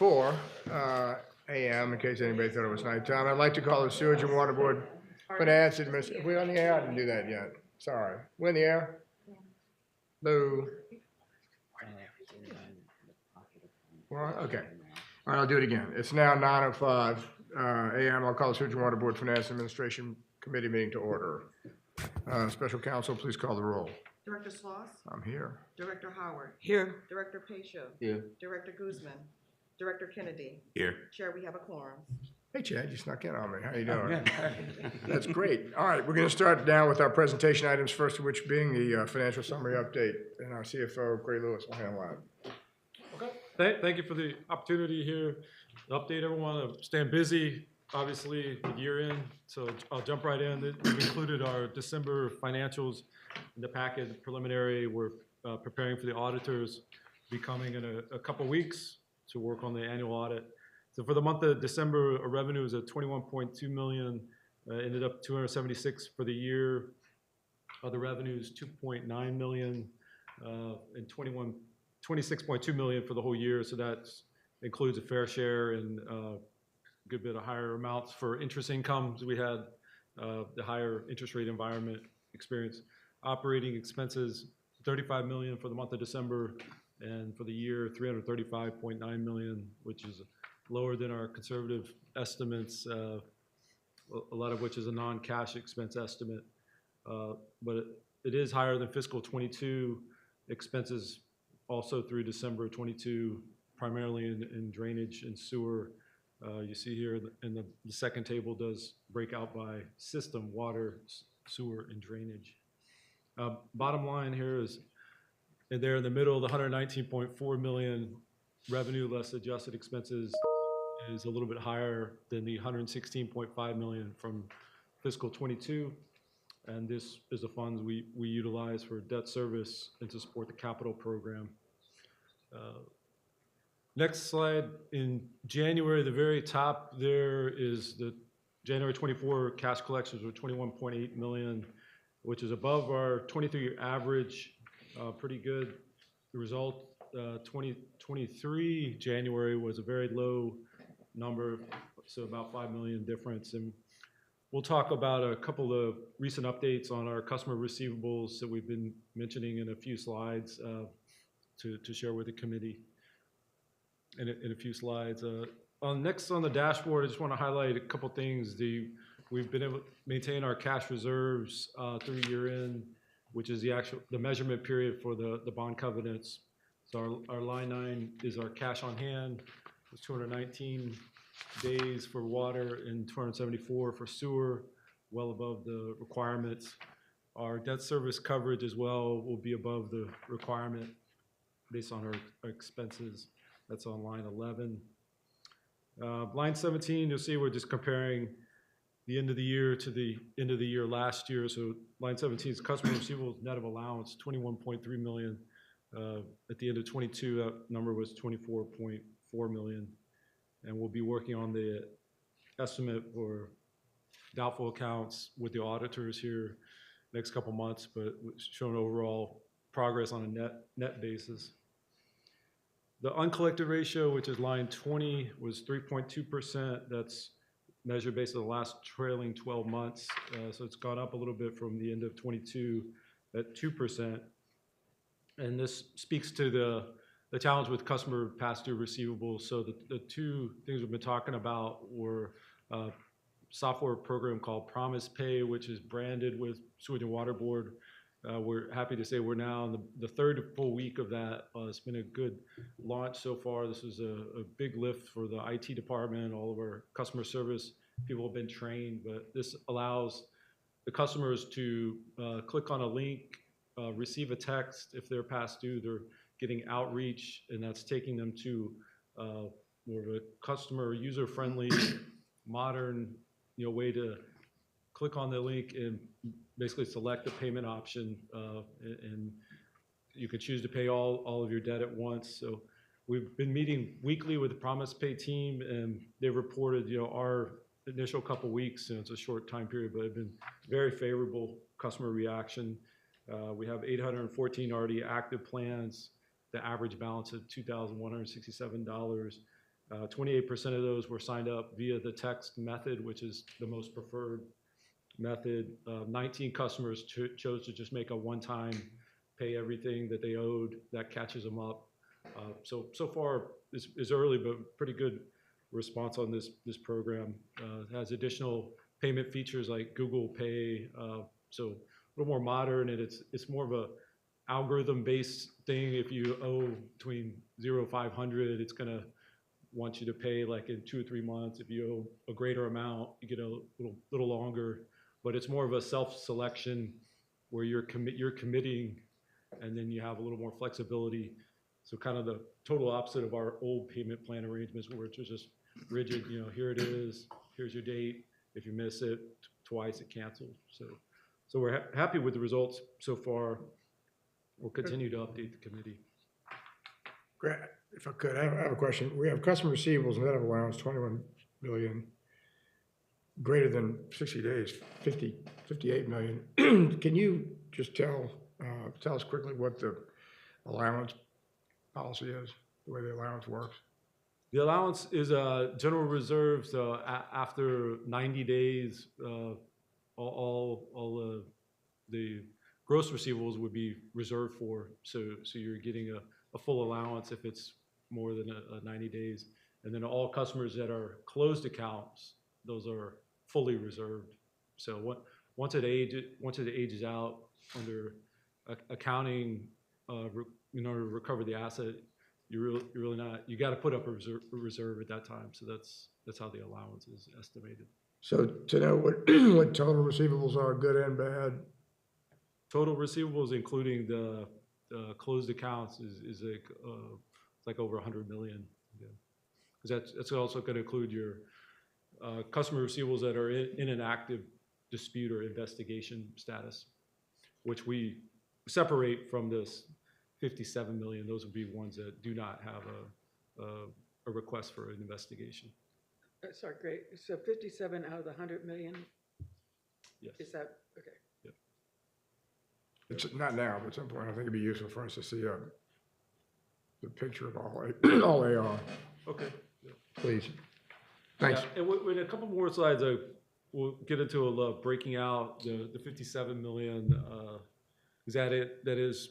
9:04 a.m. in case anybody thought it was nighttime. I'd like to call the Sewage and Water Board Finance Administration. We're on the air. I didn't do that yet. Sorry. We're in the air. Hello. We're on? Okay. All right, I'll do it again. It's now 9:05 a.m. I'll call the Sewage and Water Board Finance Administration Committee meeting to order. Special counsel, please call the roll. Director Sloss? I'm here. Director Howard? Here. Director Pacho? Here. Director Guzman? Director Kennedy? Here. Chair, we have a quorum. Hey, Chad, you snuck in on me. How you doing? That's great. All right, we're going to start now with our presentation items, first of which being the financial summary update, and our CFO, Gray Lewis, will handle that. Okay. Thank you for the opportunity here to update everyone. Staying busy, obviously, the year end, so I'll jump right in. We've included our December financials in the packet, preliminary. We're preparing for the auditors to be coming in a couple weeks to work on the annual audit. So for the month of December, our revenue is at $21.2 million, ended up $276 for the year. Other revenues, $2.9 million, and $26.2 million for the whole year. So that includes a fair share and a good bit of higher amounts for interest income. So we had the higher interest rate environment experience. Operating expenses, $35 million for the month of December, and for the year, $335.9 million, which is lower than our conservative estimates, a lot of which is a non-cash expense estimate. But it is higher than fiscal 22 expenses also through December 22, primarily in drainage and sewer. You see here in the second table does break out by system, water, sewer, and drainage. Bottom line here is, and there in the middle, the $119.4 million revenue less adjusted expenses is a little bit higher than the $116.5 million from fiscal 22. And this is the funds we utilize for debt service and to support the capital program. Next slide. In January, the very top there is the January 24 cash collections were $21.8 million, which is above our 23-year average. Pretty good result. 2023 January was a very low number, so about $5 million difference. And we'll talk about a couple of recent updates on our customer receivables that we've been mentioning in a few slides to share with the committee in a few slides. Next on the dashboard, I just want to highlight a couple things. We've been able to maintain our cash reserves through year end, which is the measurement period for the bond covenants. So our line 9 is our cash on hand. It's 219 days for water and 274 for sewer, well above the requirements. Our debt service coverage as well will be above the requirement based on our expenses. That's on line 11. Line 17, you'll see we're just comparing the end of the year to the end of the year last year. So line 17 is customer receivables net of allowance, $21.3 million. At the end of 22, that number was $24.4 million. And we'll be working on the estimate for doubtful accounts with the auditors here next couple months, but showing overall progress on a net basis. The uncollected ratio, which is line 20, was 3.2%. That's measured based on the last trailing 12 months. So it's gone up a little bit from the end of 22 at 2%. And this speaks to the challenge with customer past due receivables. So the two things we've been talking about were a software program called Promise Pay, which is branded with Sewage and Water Board. We're happy to say we're now in the third full week of that. It's been a good launch so far. This is a big lift for the IT department. All of our customer service people have been trained, but this allows the customers to click on a link, receive a text. If they're past due, they're getting outreach, and that's taking them to more of a customer user-friendly, modern way to click on the link and basically select the payment option, and you can choose to pay all of your debt at once. So we've been meeting weekly with the Promise Pay team, and they've reported our initial couple weeks, and it's a short time period, but it's been very favorable customer reaction. We have 814 already active plans, the average balance of $2,167. 28% of those were signed up via the text method, which is the most preferred method. 19 customers chose to just make a one-time pay everything that they owed. That catches them up. So far, it's early, but pretty good response on this program. It has additional payment features like Google Pay, so a little more modern, and it's more of a algorithm-based thing. If you owe between 0 and 500, it's gonna want you to pay like in 2 or 3 months. If you owe a greater amount, you get a little longer. But it's more of a self-selection where you're committing, and then you have a little more flexibility. So kind of the total opposite of our old payment plan arrangements, where it's just rigid. You know, here it is. Here's your date. If you miss it twice, it cancels. So we're happy with the results so far. We'll continue to update the committee. Grant, if I could, I have a question. We have customer receivables net of allowance, 21 million, greater than 60 days, 58 million. Can you just tell us quickly what the allowance policy is, the way the allowance works? The allowance is a general reserve, so after 90 days, all the gross receivables would be reserved for. So you're getting a full allowance if it's more than 90 days. And then all customers that are closed accounts, those are fully reserved. So once it ages out under accounting, in order to recover the asset, you're really not, you got to put up a reserve at that time. So that's how the allowance is estimated. So to know what total receivables are, good and bad. Total receivables, including the closed accounts, is like over 100 million. Because that's also going to include your customer receivables that are in an active dispute or investigation status, which we separate from this 57 million. Those would be ones that do not have a request for an investigation. Sorry, great. So 57 out of the 100 million? Yes. Is that, okay. Yep. It's not now, but at some point, I think it'd be useful for us to see the picture of all AR, Okay. please. Thanks. Yeah, and in a couple more slides, we'll get into breaking out the 57 million. Is that it? That is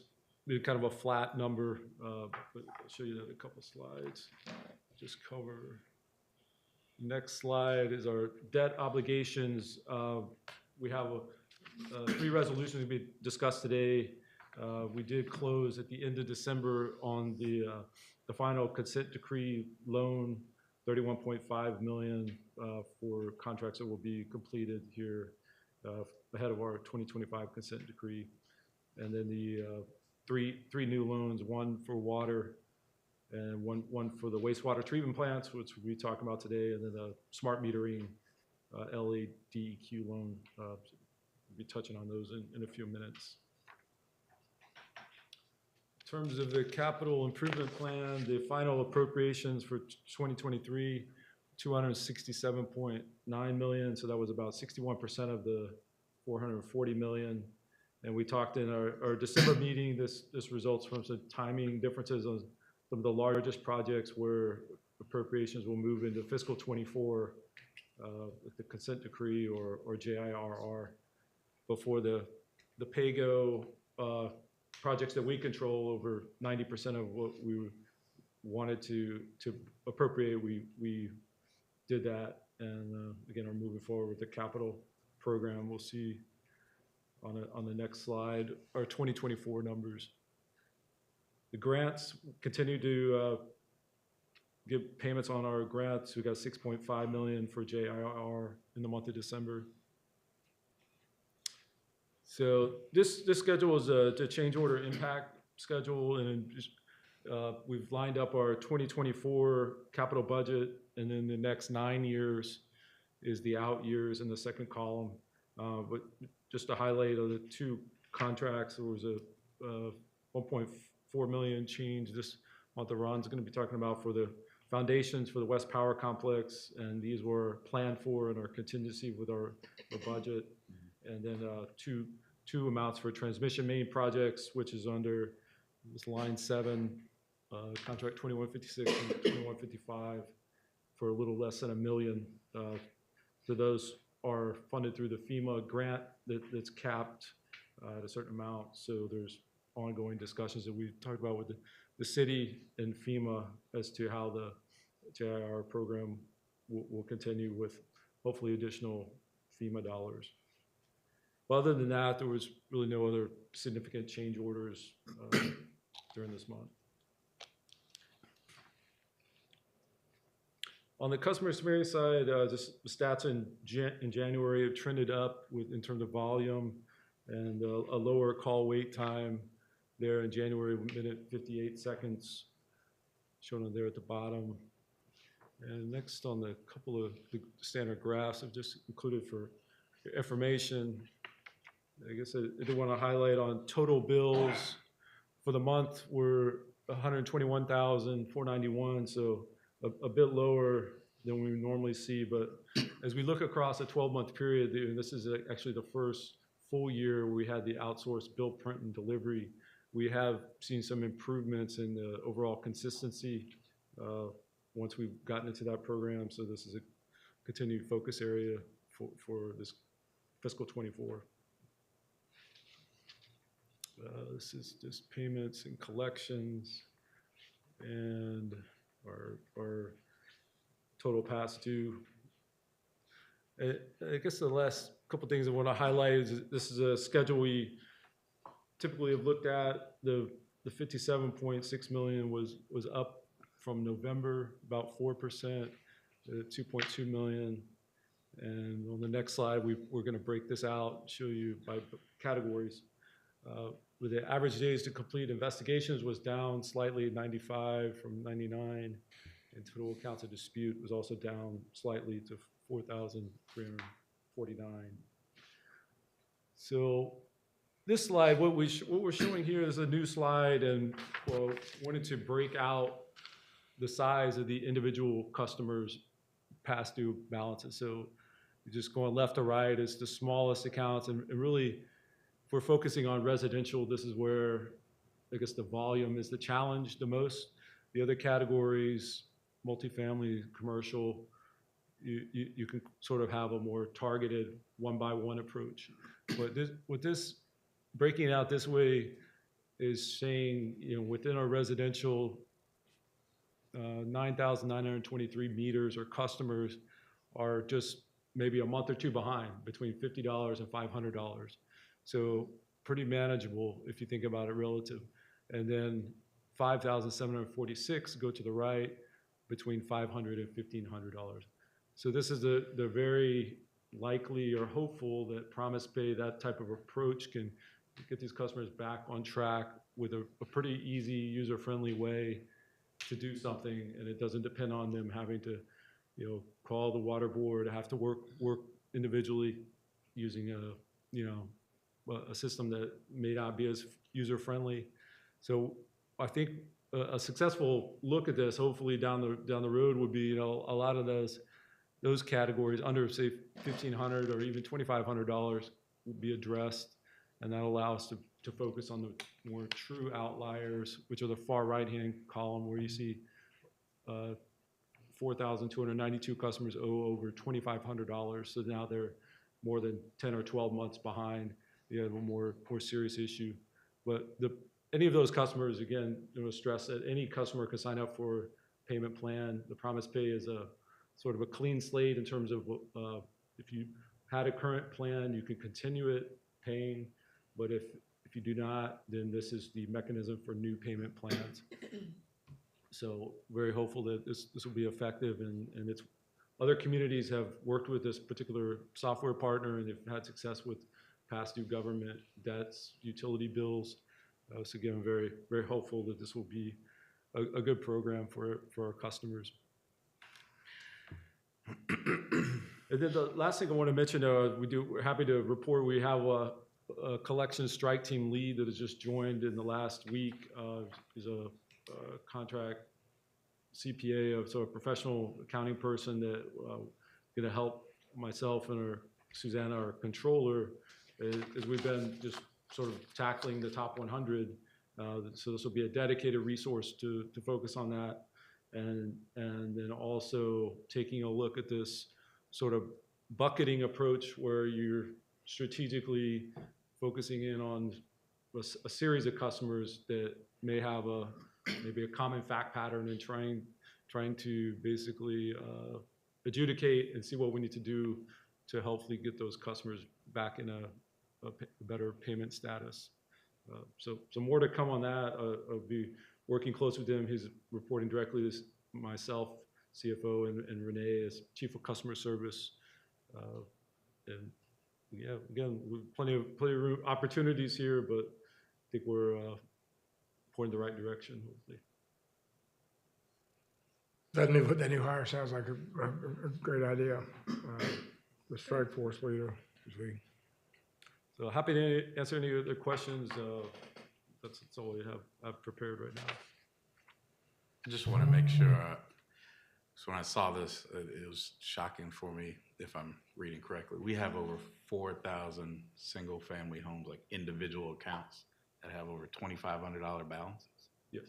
kind of a flat number. But I'll show you that in a couple slides. Just cover. Next slide is our debt obligations. We have 3 resolutions to be discussed today. We did close at the end of December on the final consent decree loan, 31.5 million for contracts that will be completed here ahead of our 2025 consent decree. And then the three new loans, one for water and one for the wastewater treatment plants, which we'll be talking about today, and then the smart metering LADEQ loan. We'll be touching on those in a few minutes. In terms of the capital improvement plan, the final appropriations for 2023, 267.9 million. So that was about 61% of the 440 million. And we talked in our December meeting, this results from some timing differences on some of the largest projects where appropriations will move into fiscal 24 with the consent decree or JIRR before the PAYGO projects that we control. Over 90% of what we wanted to appropriate, we did that, and again, are moving forward with the capital program. We'll see on the next slide our 2024 numbers. The grants continue to give payments on our grants. We got 6.5 million for JIR in the month of December. So this schedule is a change order impact schedule, and we've lined up our 2024 capital budget, and then the next 9 years is the out years in the second column. But just to highlight the 2 contracts, there was a 1.4 million change this month that Ron's going to be talking about for the foundations for the West Power Complex, and these were planned for in our contingency with our budget. And then two amounts for transmission main projects, which is under this line 7, contract 2156 and 2155. for a little less than $1 million. So those are funded through the FEMA grant that's capped at a certain amount. So there's ongoing discussions that we've talked about with the city and FEMA as to how the JIR program will continue with hopefully additional FEMA dollars. But other than that, there was really no other significant change orders during this month. On the customer experience side, just the stats in January have trended up in terms of volume and a lower call wait time there in January, minute 58 seconds, shown on there at the bottom. And next on the couple of the standard graphs I've just included for your information. I guess I do want to highlight on total bills for the month were 121,491, so a bit lower than we normally see. But as we look across a 12-month period, and this is actually the first full year where we had the outsourced bill print and delivery, we have seen some improvements in the overall consistency once we've gotten into that program. So this is a continued focus area for this fiscal 24. This is just payments and collections and our total past due. I guess the last couple things I want to highlight is this is a schedule we typically have looked at. The 57.6 million was up from November about 4%, 2.2 million. And on the next slide, we're going to break this out and show you by categories. With the average days to complete investigations was down slightly, 95 from 99, and total accounts of dispute was also down slightly to 4,349. So this slide, what we're showing here is a new slide, and wanted to break out the size of the individual customers' past due balances. So just going left to right is the smallest accounts, and really, if we're focusing on residential, this is where I guess the volume is the challenge the most. The other categories, multifamily, commercial, you can sort of have a more targeted one-by-one approach. But this breaking it out this way is saying, within our residential, 9,923 meters or customers are just maybe a month or two behind, between $50 and $500. So pretty manageable if you think about it relative. And then 5,746 go to the right, between $500 and $1,500. So this is the very likely or hopeful that PromisePay, that type of approach, can get these customers back on track with a pretty easy, user-friendly way to do something, and it doesn't depend on them having to, call the water board, have to work individually using a system that may not be as user-friendly. So I think a successful look at this, hopefully down the road, would be, a lot of those categories under, say, $1,500 or even $2,500 would be addressed, and that'll allow us to focus on the more true outliers, which are the far right-hand column, where you see 4,292 customers owe over $2,500. So now they're more than 10 or 12 months behind. You have a more serious issue. But any of those customers, again, stress that any customer can sign up for a payment plan. The PromisePay is a sort of a clean slate in terms of if you had a current plan, you can continue it paying. But if you do not, then this is the mechanism for new payment plans. So very hopeful that this will be effective, and it's other communities have worked with this particular software partner, and they've had success with past due government debts, utility bills. So again, I'm very, very hopeful that this will be a good program for our customers. And then the last thing I want to mention, we're happy to report we have a collection strike team lead that has just joined in the last week. He's a contract CPA, so a professional accounting person that going to help myself and Susanna, our controller, as we've been just sort of tackling the top 100. So this will be a dedicated resource to focus on that. and then also taking a look at this sort of bucketing approach where you're strategically focusing in on a series of customers that may have maybe a common fact pattern and trying to basically adjudicate and see what we need to do to hopefully get those customers back in a better payment status. So more to come on that. I'll be working close with him. He's reporting directly to myself, CFO, and Renee as Chief of Customer Service. And yeah, again, plenty of opportunities here, but I think we're pointing the right direction, hopefully. That new hire sounds like a great idea. The strike force leader. So happy to answer any other questions. That's all we have prepared right now. I just want to make sure. So when I saw this, it was shocking for me, if I'm reading correctly. We have over 4,000 single-family homes, like individual accounts, that have over $2,500 balances. Yes.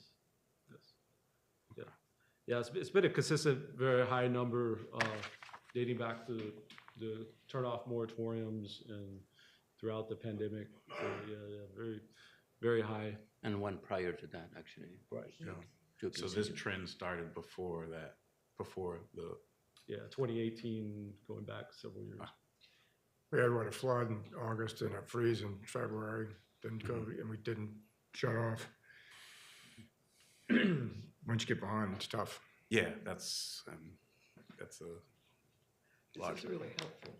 Yeah, it's been a consistent, very high number dating back to the turn-off moratoriums and throughout the pandemic. So yeah, very, very high. And one prior to that, actually. Right. Yeah. So this trend started before that, before the. Yeah, 2018, going back several years. We had a flood in August and a freeze in February. Didn't go, and we didn't shut off. Once you get behind, it's tough. Yeah, that's a large. This is really helpful,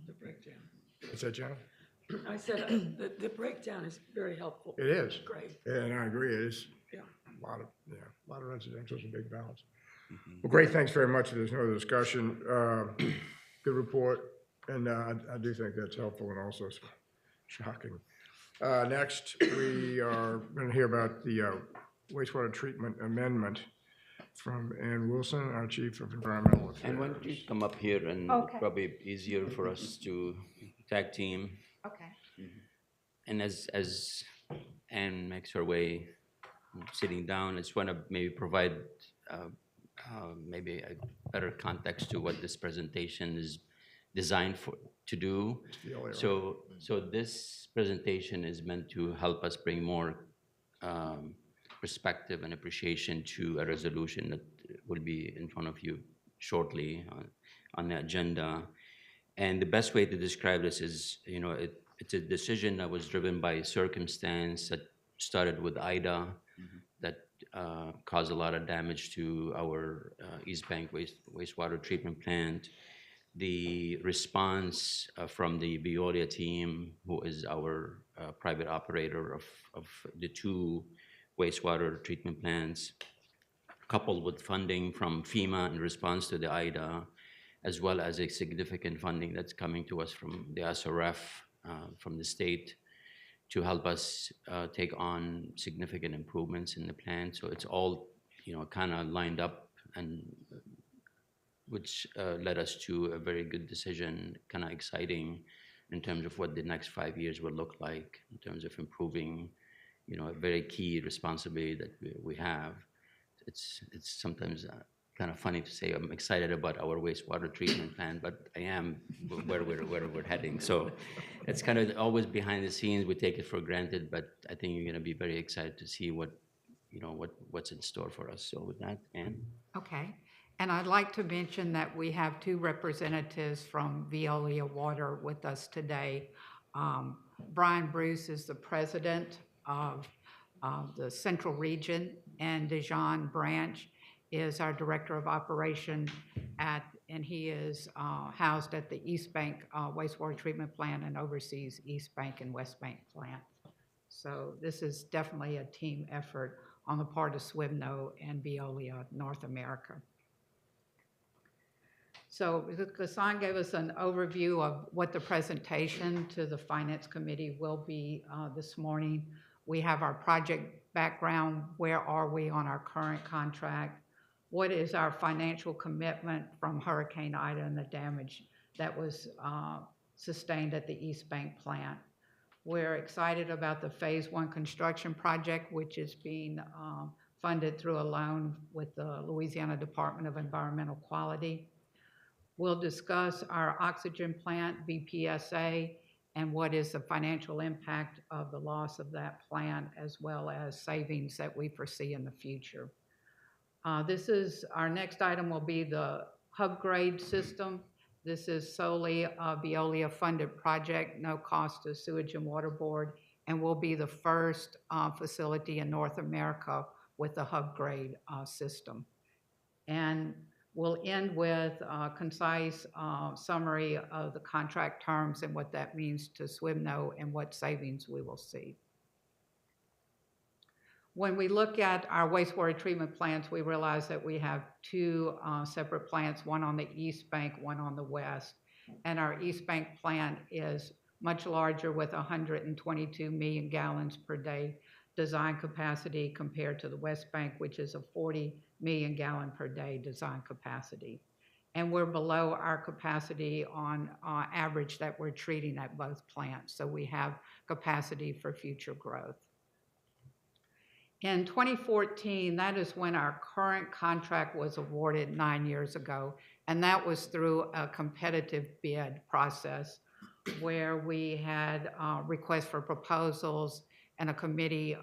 the breakdown. What's that, Jenna? I said the breakdown is very helpful. It is. Great. Yeah, and I agree. It is Yeah. a lot of residentials and big balance. Well, great. Thanks very much. There's no other discussion. Good report, and I do think that's helpful and also shocking. Next, we are going to hear about the wastewater treatment amendment from Ann Wilson, our Chief of Environmental Affairs. And why don't you come up here and Okay. probably easier for us to tag team. Okay. And as Anne makes her way sitting down, I just want to maybe provide maybe a better context to what this presentation is designed to do. So this presentation is meant to help us bring more perspective and appreciation to a resolution that will be in front of you shortly on the agenda. And the best way to describe this is, it's a decision that was driven by circumstance that started with Ida, that caused a lot of damage to our East Bank wastewater treatment plant. The response from the Veolia team, who is our private operator of the two wastewater treatment plants, coupled with funding from FEMA in response to the Ida, as well as a significant funding that's coming to us from the SRF, from the state, to help us take on significant improvements in the plant. So it's all, kind of lined up, and which led us to a very good decision, kind of exciting in terms of what the next 5 years will look like in terms of improving, a very key responsibility that we have. It's sometimes kind of funny to say I'm excited about our wastewater treatment plant, but I am where we're heading. So it's kind of always behind the scenes. We take it for granted, but I think you're going to be very excited to see what's in store for us. So with that, Ann. Okay. And I'd like to mention that we have two representatives from Veolia Water with us today. Brian Bruce is the president of the Central Region, and Dejan Branch is our Director of Operation and he is housed at the East Bank wastewater treatment plant and oversees East Bank and West Bank plant. So this is definitely a team effort on the part of SWMNO and Veolia North America. So Ghassan gave us an overview of what the presentation to the Finance Committee will be this morning. We have our project background. Where are we on our current contract? What is our financial commitment from Hurricane Ida and the damage that was sustained at the East Bank plant? We're excited about the Phase 1 construction project, which is being funded through a loan with the Louisiana Department of Environmental Quality. We'll discuss our oxygen plant, BPSA, and what is the financial impact of the loss of that plant, as well as savings that we foresee in the future. Our next item will be the Hubgrade system. This is solely a Veolia-funded project, no cost to Sewage and Water Board, and will be the first facility in North America with the Hubgrade system. And we'll end with a concise summary of the contract terms and what that means to SWMNO and what savings we will see. When we look at our wastewater treatment plants, we realize that we have two separate plants, one on the east bank, one on the west. And our east bank plant is much larger with 122 million gallons per day design capacity compared to the west bank, which is a 40 million gallon per day design capacity. And we're below our capacity on average that we're treating at both plants. So we have capacity for future growth. In 2014, that is when our current contract was awarded 9 years ago, and that was through a competitive bid process where we had requests for proposals, and a committee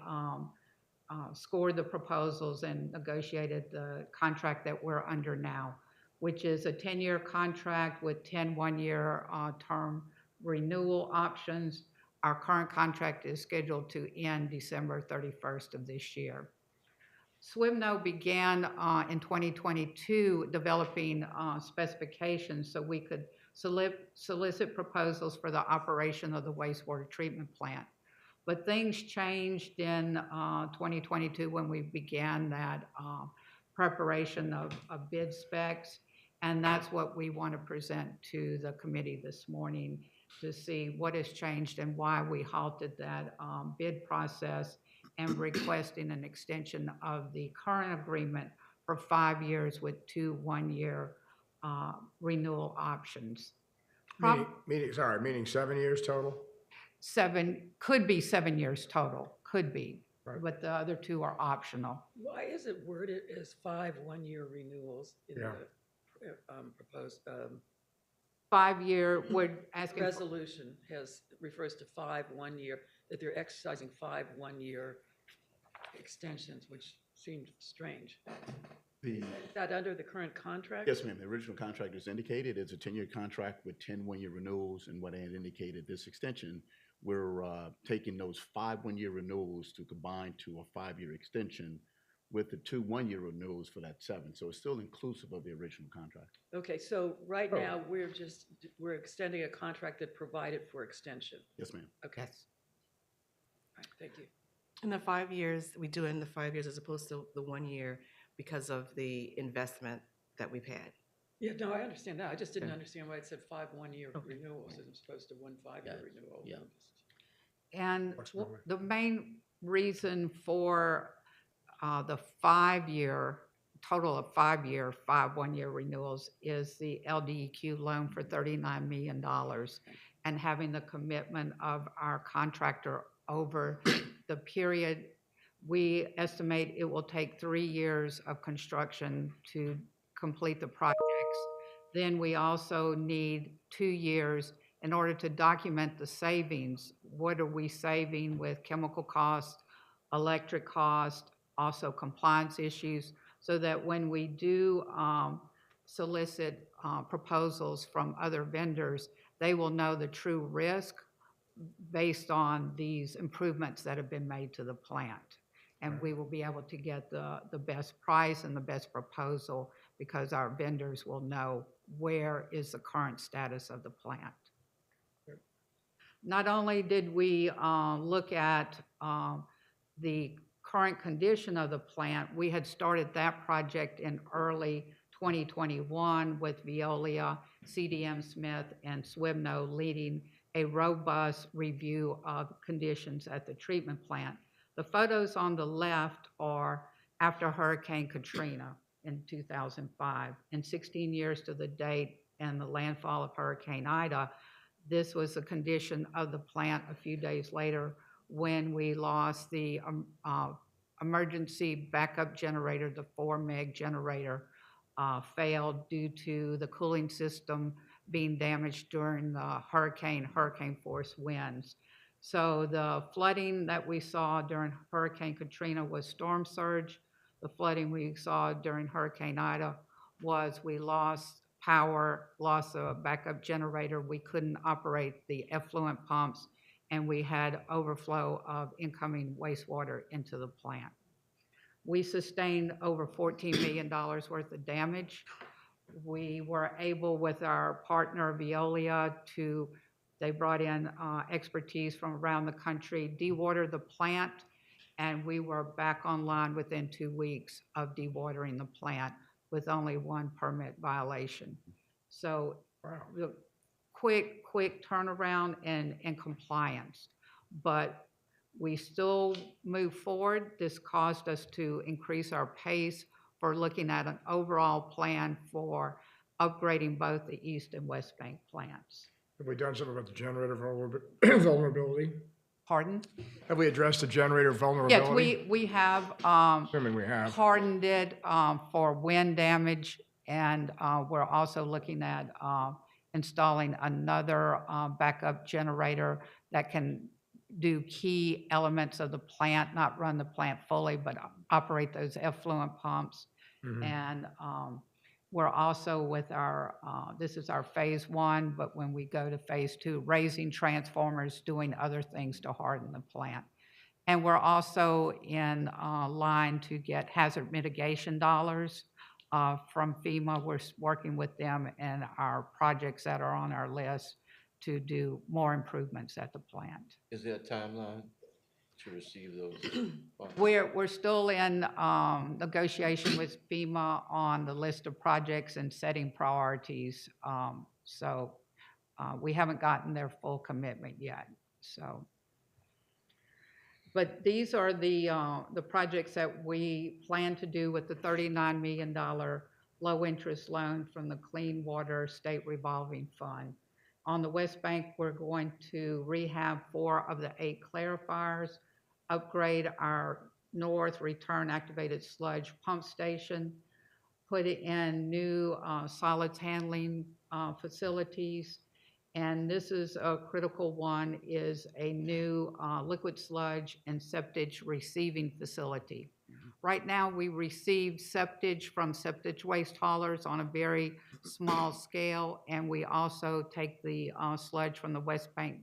scored the proposals and negotiated the contract that we're under now, which is a 10-year contract with 10 one-year term renewal options. Our current contract is scheduled to end December 31st of this year. SWMNO began in 2022 developing specifications so we could solicit proposals for the operation of the wastewater treatment plant. But things changed in 2022 when we began that preparation of bid specs, and that's what we want to present to the committee this morning, to see what has changed and why we halted that bid process and requesting an extension of the current agreement for 5 years with 2 one-year renewal options. Meaning 7 years total? Could be 7 years total, could be, Right. but the other 2 are optional. Why is it worded as 5 one-year renewals in Yeah. the proposed 5-year, we're asking for resolution refers to 5 1-year, that they're exercising 5 one-year extensions, which seemed strange. Is that under the current contract? Yes, ma'am. The original contract is indicated. It's a 10-year contract with 10 one-year renewals, and what I had indicated, this extension, we're taking those 5 one-year renewals to combine to a 5-year extension with the 2 one-year renewals for that 7. So it's still inclusive of the original contract. Okay, so right now, we're extending a contract that provided for extension. Yes, ma'am. Okay, Yes. all right, thank you. In the 5 years, we do it in the 5 years as opposed to the 1 year because of the investment that we've had. Yeah, no, I understand that. I just didn't Okay. understand why it said 5 one-year Okay. renewals as opposed to 1 5-year renewal. yeah. And What's the number? the main reason for the 5-year, total of 5-year, 5 one-year renewals is the LDEQ loan for $39 million and having the commitment of our contractor over the period. We estimate it will take 3 years of construction to complete the projects. Then we also need 2 years in order to document the savings. What are we saving with chemical cost, electric cost, also compliance issues, so that when we do solicit proposals from other vendors, they will know the true risk based on these improvements that have been made to the plant. And we will be able to get the best price and the best proposal because our vendors will know where is the current status of the plant. Not only did we look at the current condition of the plant, we had started that project in early 2021 with Veolia, CDM Smith, and SWMNO leading a robust review of conditions at the treatment plant. The photos on the left are after Hurricane Katrina in 2005. And 16 years to the date and the landfall of Hurricane Ida, this was the condition of the plant a few days later when we lost the emergency backup generator, the 4 meg generator, failed due to the cooling system being damaged during the hurricane force winds. So the flooding that we saw during Hurricane Katrina was storm surge. The flooding we saw during Hurricane Ida was we lost power, lost a backup generator. We couldn't operate the effluent pumps, and we had overflow of incoming wastewater into the plant. We sustained over $14 million worth of damage. We were able, with our partner Veolia, they brought in expertise from around the country, dewater the plant, and we were back online within 2 weeks of dewatering the plant with only 1 permit violation. So the quick turnaround and compliance. But we still move forward. This caused us to increase our pace for looking at an overall plan for upgrading both the East and West Bank plants. Have we done something about the generator vulnerability? Pardon? Have we addressed the generator vulnerability? Yes, we have Assuming we have. hardened it for wind damage, and we're also looking at installing another backup generator that can do key elements of the plant, not run the plant fully, but operate those effluent pumps. Mhm. And we're also with our, this is our phase 1, but when we go to phase 2, raising transformers, doing other things to harden the plant. And we're also in line to get hazard mitigation dollars from FEMA. We're working with them and our projects that are on our list to do more improvements at the plant. Is there a timeline to receive those funds? We're still in negotiation with FEMA on the list of projects and setting priorities. So we haven't gotten their full commitment yet. So, but these are the projects that we plan to do with the $39 million low-interest loan from the Clean Water State Revolving Fund. On the West Bank, we're going to rehab 4 of the 8 clarifiers, upgrade our north return activated sludge pump station, put in new solids handling facilities, and this is a critical one, is a new liquid sludge and septage receiving facility. Right now, we receive septage from septage waste haulers on a very small scale, and we also take the sludge from the West Bank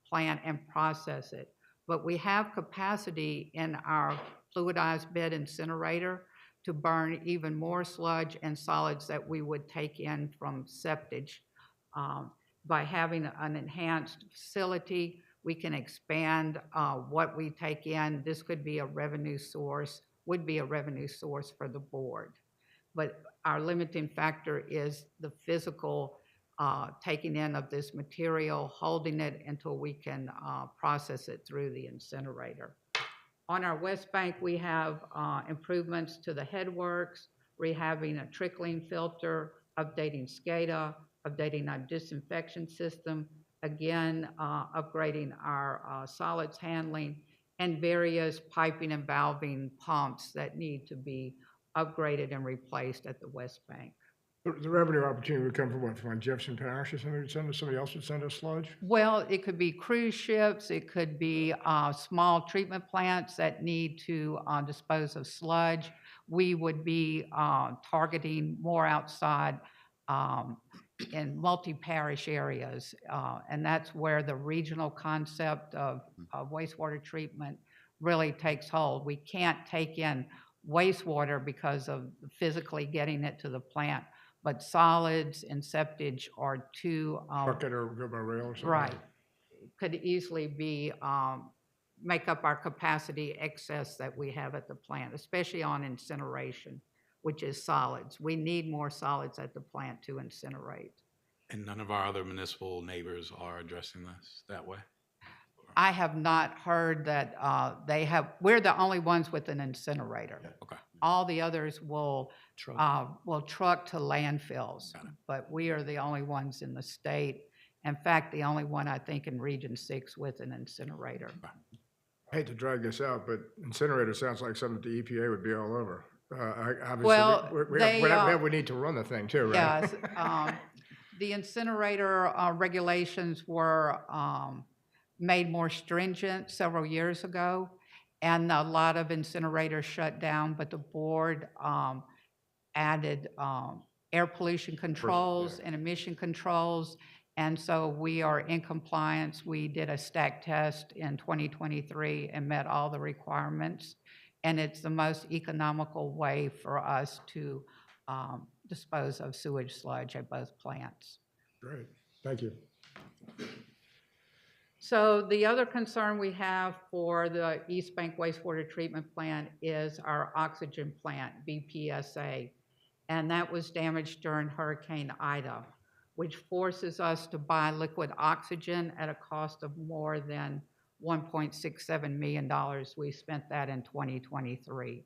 plant and process it. But we have capacity in our fluidized bed incinerator to burn even more sludge and solids that we would take in from septage. By having an enhanced facility, we can expand what we take in. This could be a revenue source, would be a revenue source for the board. But our limiting factor is the physical taking in of this material, holding it until we can process it through the incinerator. On our West Bank, we have improvements to the headworks, rehabbing a trickling filter, updating SCADA, updating our disinfection system, again, upgrading our solids handling, and various piping and valving pumps that need to be upgraded and replaced at the West Bank. The revenue opportunity would come from what, from Jefferson Parish or somebody else would send us sludge? Well, it could be cruise ships, it could be small treatment plants that need to dispose of sludge. We would be targeting more outside in multi-parish areas, and that's where the regional concept of wastewater treatment really takes hold. We can't take in wastewater because of physically getting it to the plant, but solids and septage are two. Truck it or go by rail or something? Right. Could easily be, make up our capacity excess that we have at the plant, especially on incineration, which is solids. We need more solids at the plant to incinerate. And none of our other municipal neighbors are addressing this that way? I have not heard that they have, we're the only ones with an incinerator. Okay. All the others will truck to landfills, but we are the only ones in the state. In fact, the only one I think in Region 6 with an incinerator. I hate to drag this out, but incinerator sounds like something the EPA would be all over. Obviously, Well, we need to run the thing too, right? Yes, the incinerator regulations were made more stringent several years ago, and a lot of incinerators shut down, but the board added air pollution controls and emission controls, and so we are in compliance. We did a stack test in 2023 and met all the requirements, and it's the most economical way for us to dispose of sewage sludge at both plants. Great, thank you. So the other concern we have for the East Bank wastewater treatment plant is our oxygen plant, BPSA. And that was damaged during Hurricane Ida, which forces us to buy liquid oxygen at a cost of more than $1.67 million. We spent that in 2023.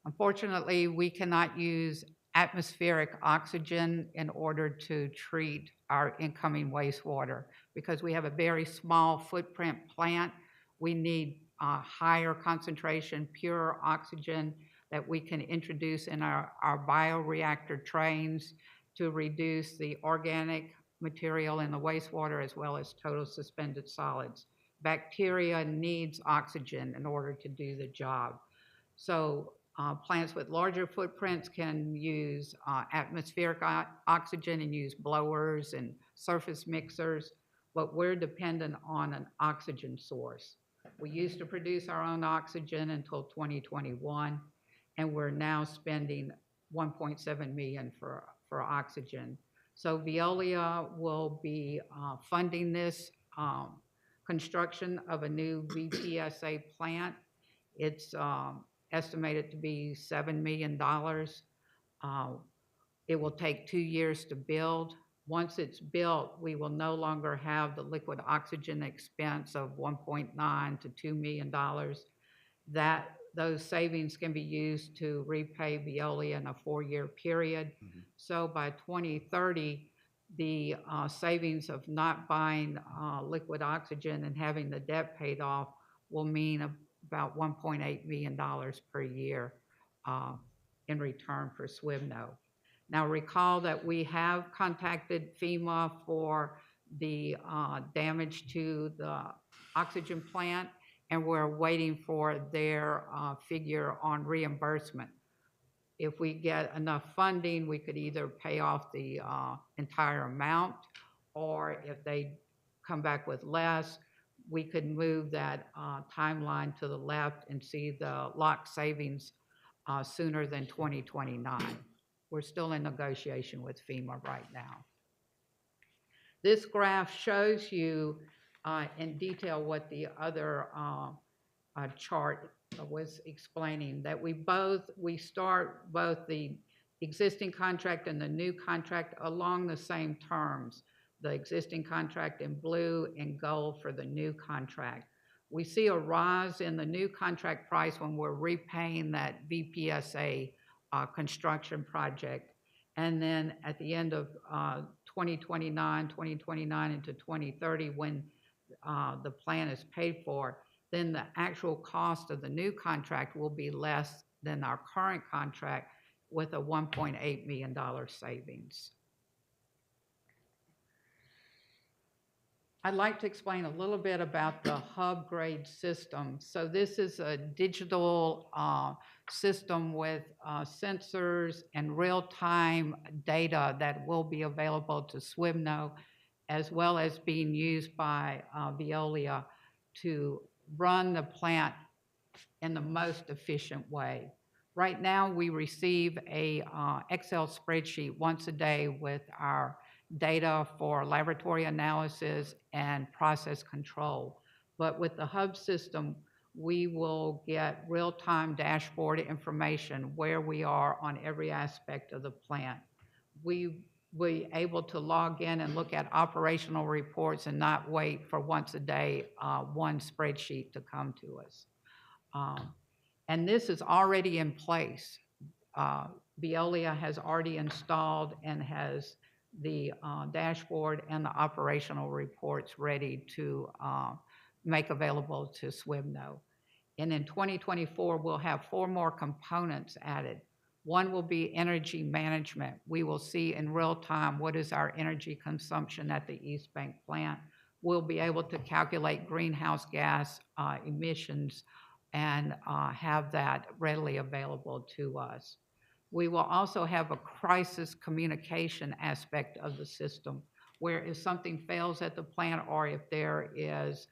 Unfortunately, we cannot use atmospheric oxygen in order to treat our incoming wastewater because we have a very small footprint plant. We need higher concentration, pure oxygen that we can introduce in our bioreactor trains to reduce the organic material in the wastewater as well as total suspended solids. Bacteria needs oxygen in order to do the job. So plants with larger footprints can use atmospheric oxygen and use blowers and surface mixers, but we're dependent on an oxygen source. We used to produce our own oxygen until 2021, and we're now spending $1.7 million for oxygen. So Veolia will be funding this construction of a new BPSA plant. It's estimated to be $7 million. It will take 2 years to build. Once it's built, we will no longer have the liquid oxygen expense of $1.9 to $2 million. Those savings can be used to repay Veolia in a 4-year period. Mm-hmm. So by 2030, the savings of not buying liquid oxygen and having the debt paid off will mean about $1.8 million per year in return for SWMNO. Now recall that we have contacted FEMA for the damage to the oxygen plant, and we're waiting for their figure on reimbursement. If we get enough funding, we could either pay off the entire amount, or if they come back with less, we could move that timeline to the left and see the locked savings sooner than 2029. We're still in negotiation with FEMA right now. This graph shows you in detail what the other chart was explaining, that we start both the existing contract and the new contract along the same terms. The existing contract in blue and gold for the new contract. We see a rise in the new contract price when we're repaying that BPSA construction project. And then at the end of 2029 into 2030, when the plan is paid for, then the actual cost of the new contract will be less than our current contract with a $1.8 million savings. I'd like to explain a little bit about the hub grade system. So this is a digital system with sensors and real-time data that will be available to SWMNO, as well as being used by Veolia to run the plant in the most efficient way. Right now, we receive a Excel spreadsheet once a day with our data for laboratory analysis and process control. But with the hub system, we will get real-time dashboard information where we are on every aspect of the plant. We're able to log in and look at operational reports and not wait for once a day one spreadsheet to come to us. And this is already in place. Veolia has already installed and has the dashboard and the operational reports ready to make available to SWMNO. And in 2024, we'll have 4 more components added. One will be energy management. We will see in real time what is our energy consumption at the East Bank plant. We'll be able to calculate greenhouse gas emissions and have that readily available to us. We will also have a crisis communication aspect of the system, where if something fails at the plant or if there is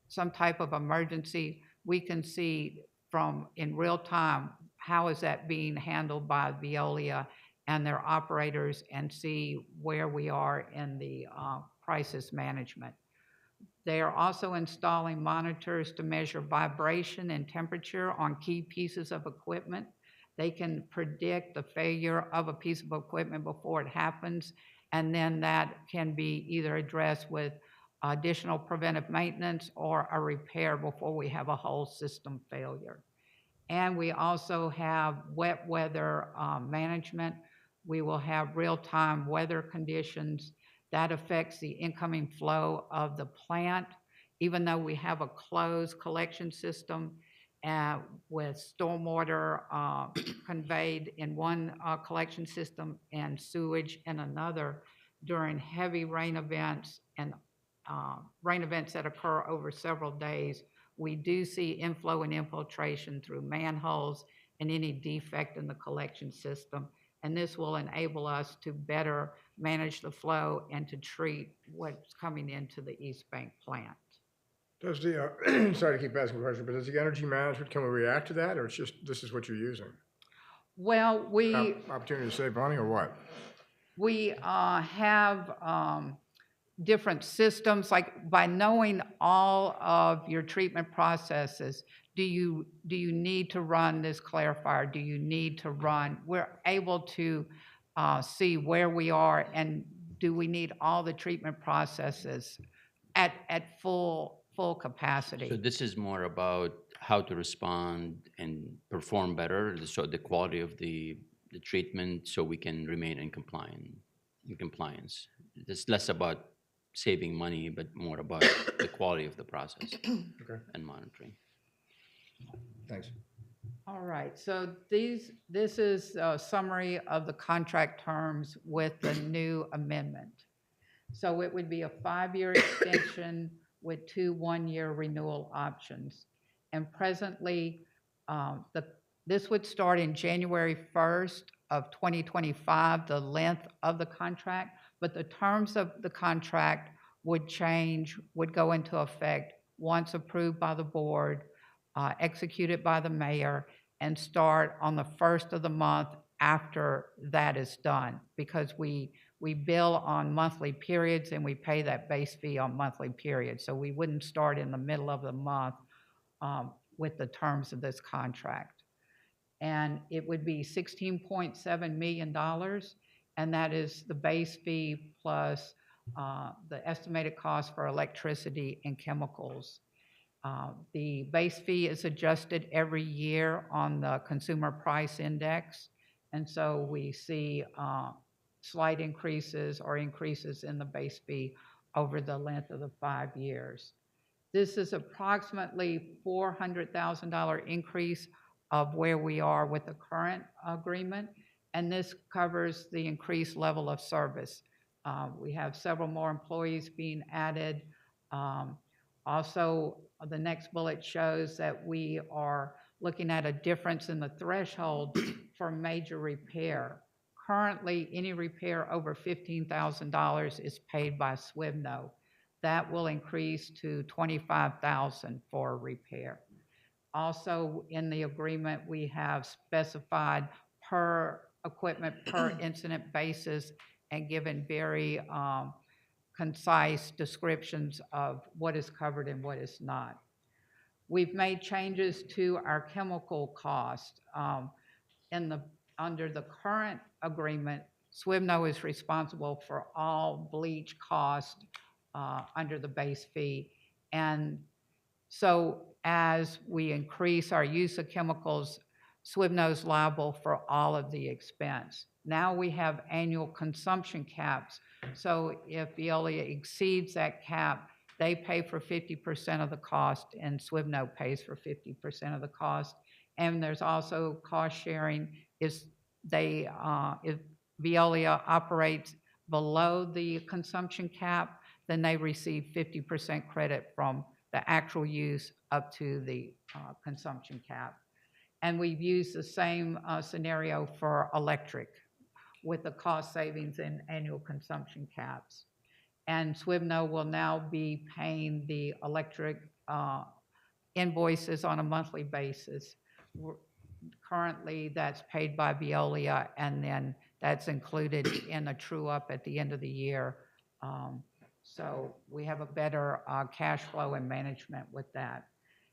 some type of emergency, we can see from in real time how is that being handled by Veolia and their operators and see where we are in the crisis management. They are also installing monitors to measure vibration and temperature on key pieces of equipment. They can predict the failure of a piece of equipment before it happens, and then that can be either addressed with additional preventive maintenance or a repair before we have a whole system failure. And we also have wet weather management. We will have real-time weather conditions that affects the incoming flow of the plant. Even though we have a closed collection system with stormwater conveyed in one collection system and sewage in another, during heavy rain events and rain events that occur over several days, we do see inflow and infiltration through manholes and any defect in the collection system. And this will enable us to better manage the flow and to treat what's coming into the East Bank plant. Does the, sorry to keep asking questions, but does the energy management, can we react to that, or it's just, this is what you're using? Well, we Opportunity to save money, or what? we have different systems, like by knowing all of your treatment processes, do you need to run this clarifier? Do you need to run? We're able to see where we are and do we need all the treatment processes at full capacity? So this is more about how to respond and perform better, so the quality of the treatment, so we can remain in compliance. It's less about saving money, but more about the quality of the process and monitoring. Thanks. All right, so this is a summary of the contract terms with the new amendment. So it would be a 5-year extension with 2 one-year renewal options. And presently, this would start in January 1st of 2025, the length of the contract, but the terms of the contract would change, would go into effect once approved by the board, executed by the mayor, and start on the first of the month after that is done, because we bill on monthly periods and we pay that base fee on monthly periods. So we wouldn't start in the middle of the month with the terms of this contract. And it would be $16.7 million, and that is the base fee plus the estimated cost for electricity and chemicals. The base fee is adjusted every year on the consumer price index, and so we see slight increases or increases in the base fee over the length of the 5 years. This is approximately $400,000 increase of where we are with the current agreement, and this covers the increased level of service. We have several more employees being added. Also, the next bullet shows that we are looking at a difference in the threshold for major repair. Currently, any repair over $15,000 is paid by SWIBNO. That will increase to $25,000 for a repair. Also, in the agreement, we have specified per equipment, per incident basis, and given very concise descriptions of what is covered and what is not. We've made changes to our chemical cost. Under the current agreement, SWIBNO is responsible for all bleach cost under the base fee. And so as we increase our use of chemicals, SWIBNO is liable for all of the expense. Now we have annual consumption caps. So if Veolia exceeds that cap, They pay for 50% of the cost, and Swivno pays for 50% of the cost. And there's also cost sharing if Veolia operates below the consumption cap, then they receive 50% credit from the actual use up to the consumption cap. And we've used the same scenario for electric with the cost savings and annual consumption caps. And Swivno will now be paying the electric invoices on a monthly basis. Currently, that's paid by Veolia, and then that's included in a true-up at the end of the year. So we have a better cash flow and management with that.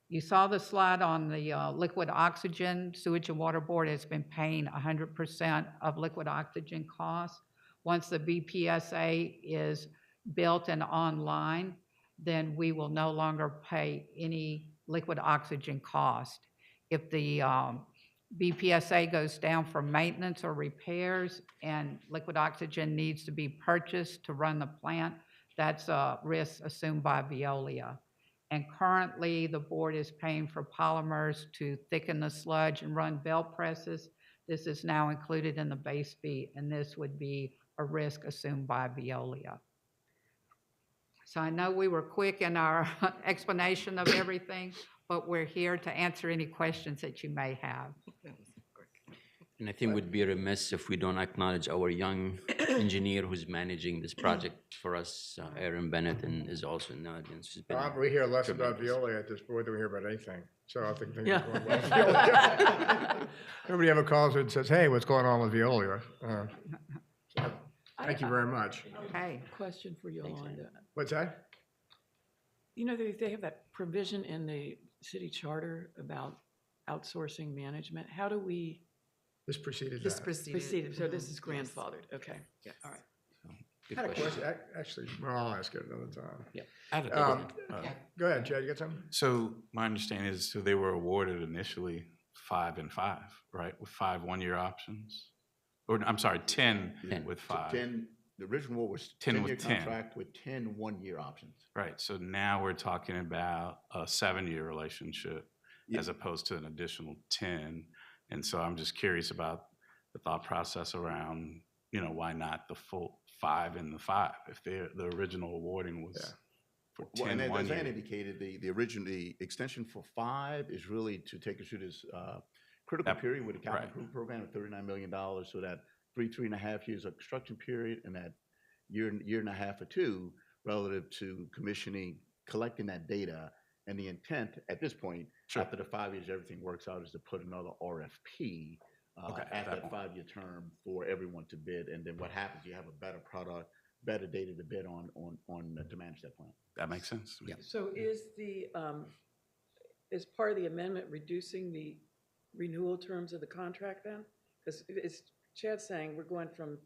You saw the slide on the liquid oxygen. Sewage and Water Board has been paying 100% of liquid oxygen costs. Once the BPSA is built and online, then we will no longer pay any liquid oxygen cost. If the BPSA goes down for maintenance or repairs and liquid oxygen needs to be purchased to run the plant, that's a risk assumed by Veolia. And currently, the board is paying for polymers to thicken the sludge and run belt presses. This is now included in the base fee, and this would be a risk assumed by Veolia. So I know we were quick in our explanation of everything, but we're here to answer any questions that you may have. And I think we'd be remiss if we don't acknowledge our young engineer who's managing this project for us, Aaron Bennett, and is also in the audience. She's been We hear less about tremendous. Veolia at this point than we hear about anything, so I think things Yeah. are going well with Veolia. Nobody ever calls and says, hey, what's going on with Veolia? So, thank you very much. Okay. Question for Yolanda. What's that? You know, they have that provision in the city charter about outsourcing management. How do we This preceded This that. proceed? So this is Yes. grandfathered, okay. Yes. All right. Good I had a question. question, actually, well, I'll ask it another time. I had a Um, question. Go ahead, Chad, you got something? So my understanding is, so they were awarded initially 5 and 5, right? With 5 one-year options? Or, I'm sorry, 10 10. with 5. 10, the original one was 10 10-year with 10. contract with 10 one-year options. Right, so now we're talking about a 7-year relationship Yeah. as opposed to an additional 10. And so I'm just curious about the thought process around, why not the full 5 and the 5? If the original awarding was Yeah. for Well, 10 and one as Ann year. indicated, the extension for 5 is really to take us through this critical That- period with the capital right. improvement program of $39 million, so that 3.5 years of construction period, and that year and a half or 2 relative to commissioning, collecting that data. And the intent at this point, Sure. after the 5 years, everything works out, is to put another RFP Okay, at that that point. 5-year term for everyone to bid. And then what happens, you have a better product, better data to bid on to manage that plan. That makes sense. Yeah. So is is part of the amendment reducing the renewal terms of the contract then? Because it's Chad's saying we're going from,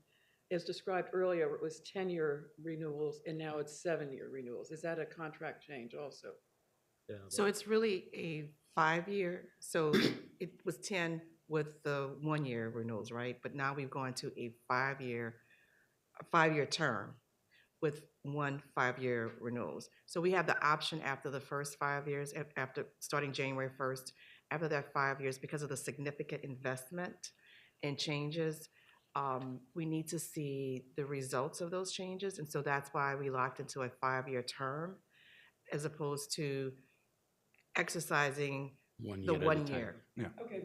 as described earlier, it was 10-year renewals and now it's 7-year renewals. Is that a contract change also? Yeah, So it's really a 5-year, so it was 10 with the 1-year renewals, right? But now we've gone to a 5-year term with 1 5-year renewals. So we have the option after the first 5 years, after starting January 1st, after that 5 years, because of the significant investment and changes, we need to see the results of those changes. And so that's why we locked into a 5-year term as opposed to exercising 1 the year at a 1 time. year. Okay,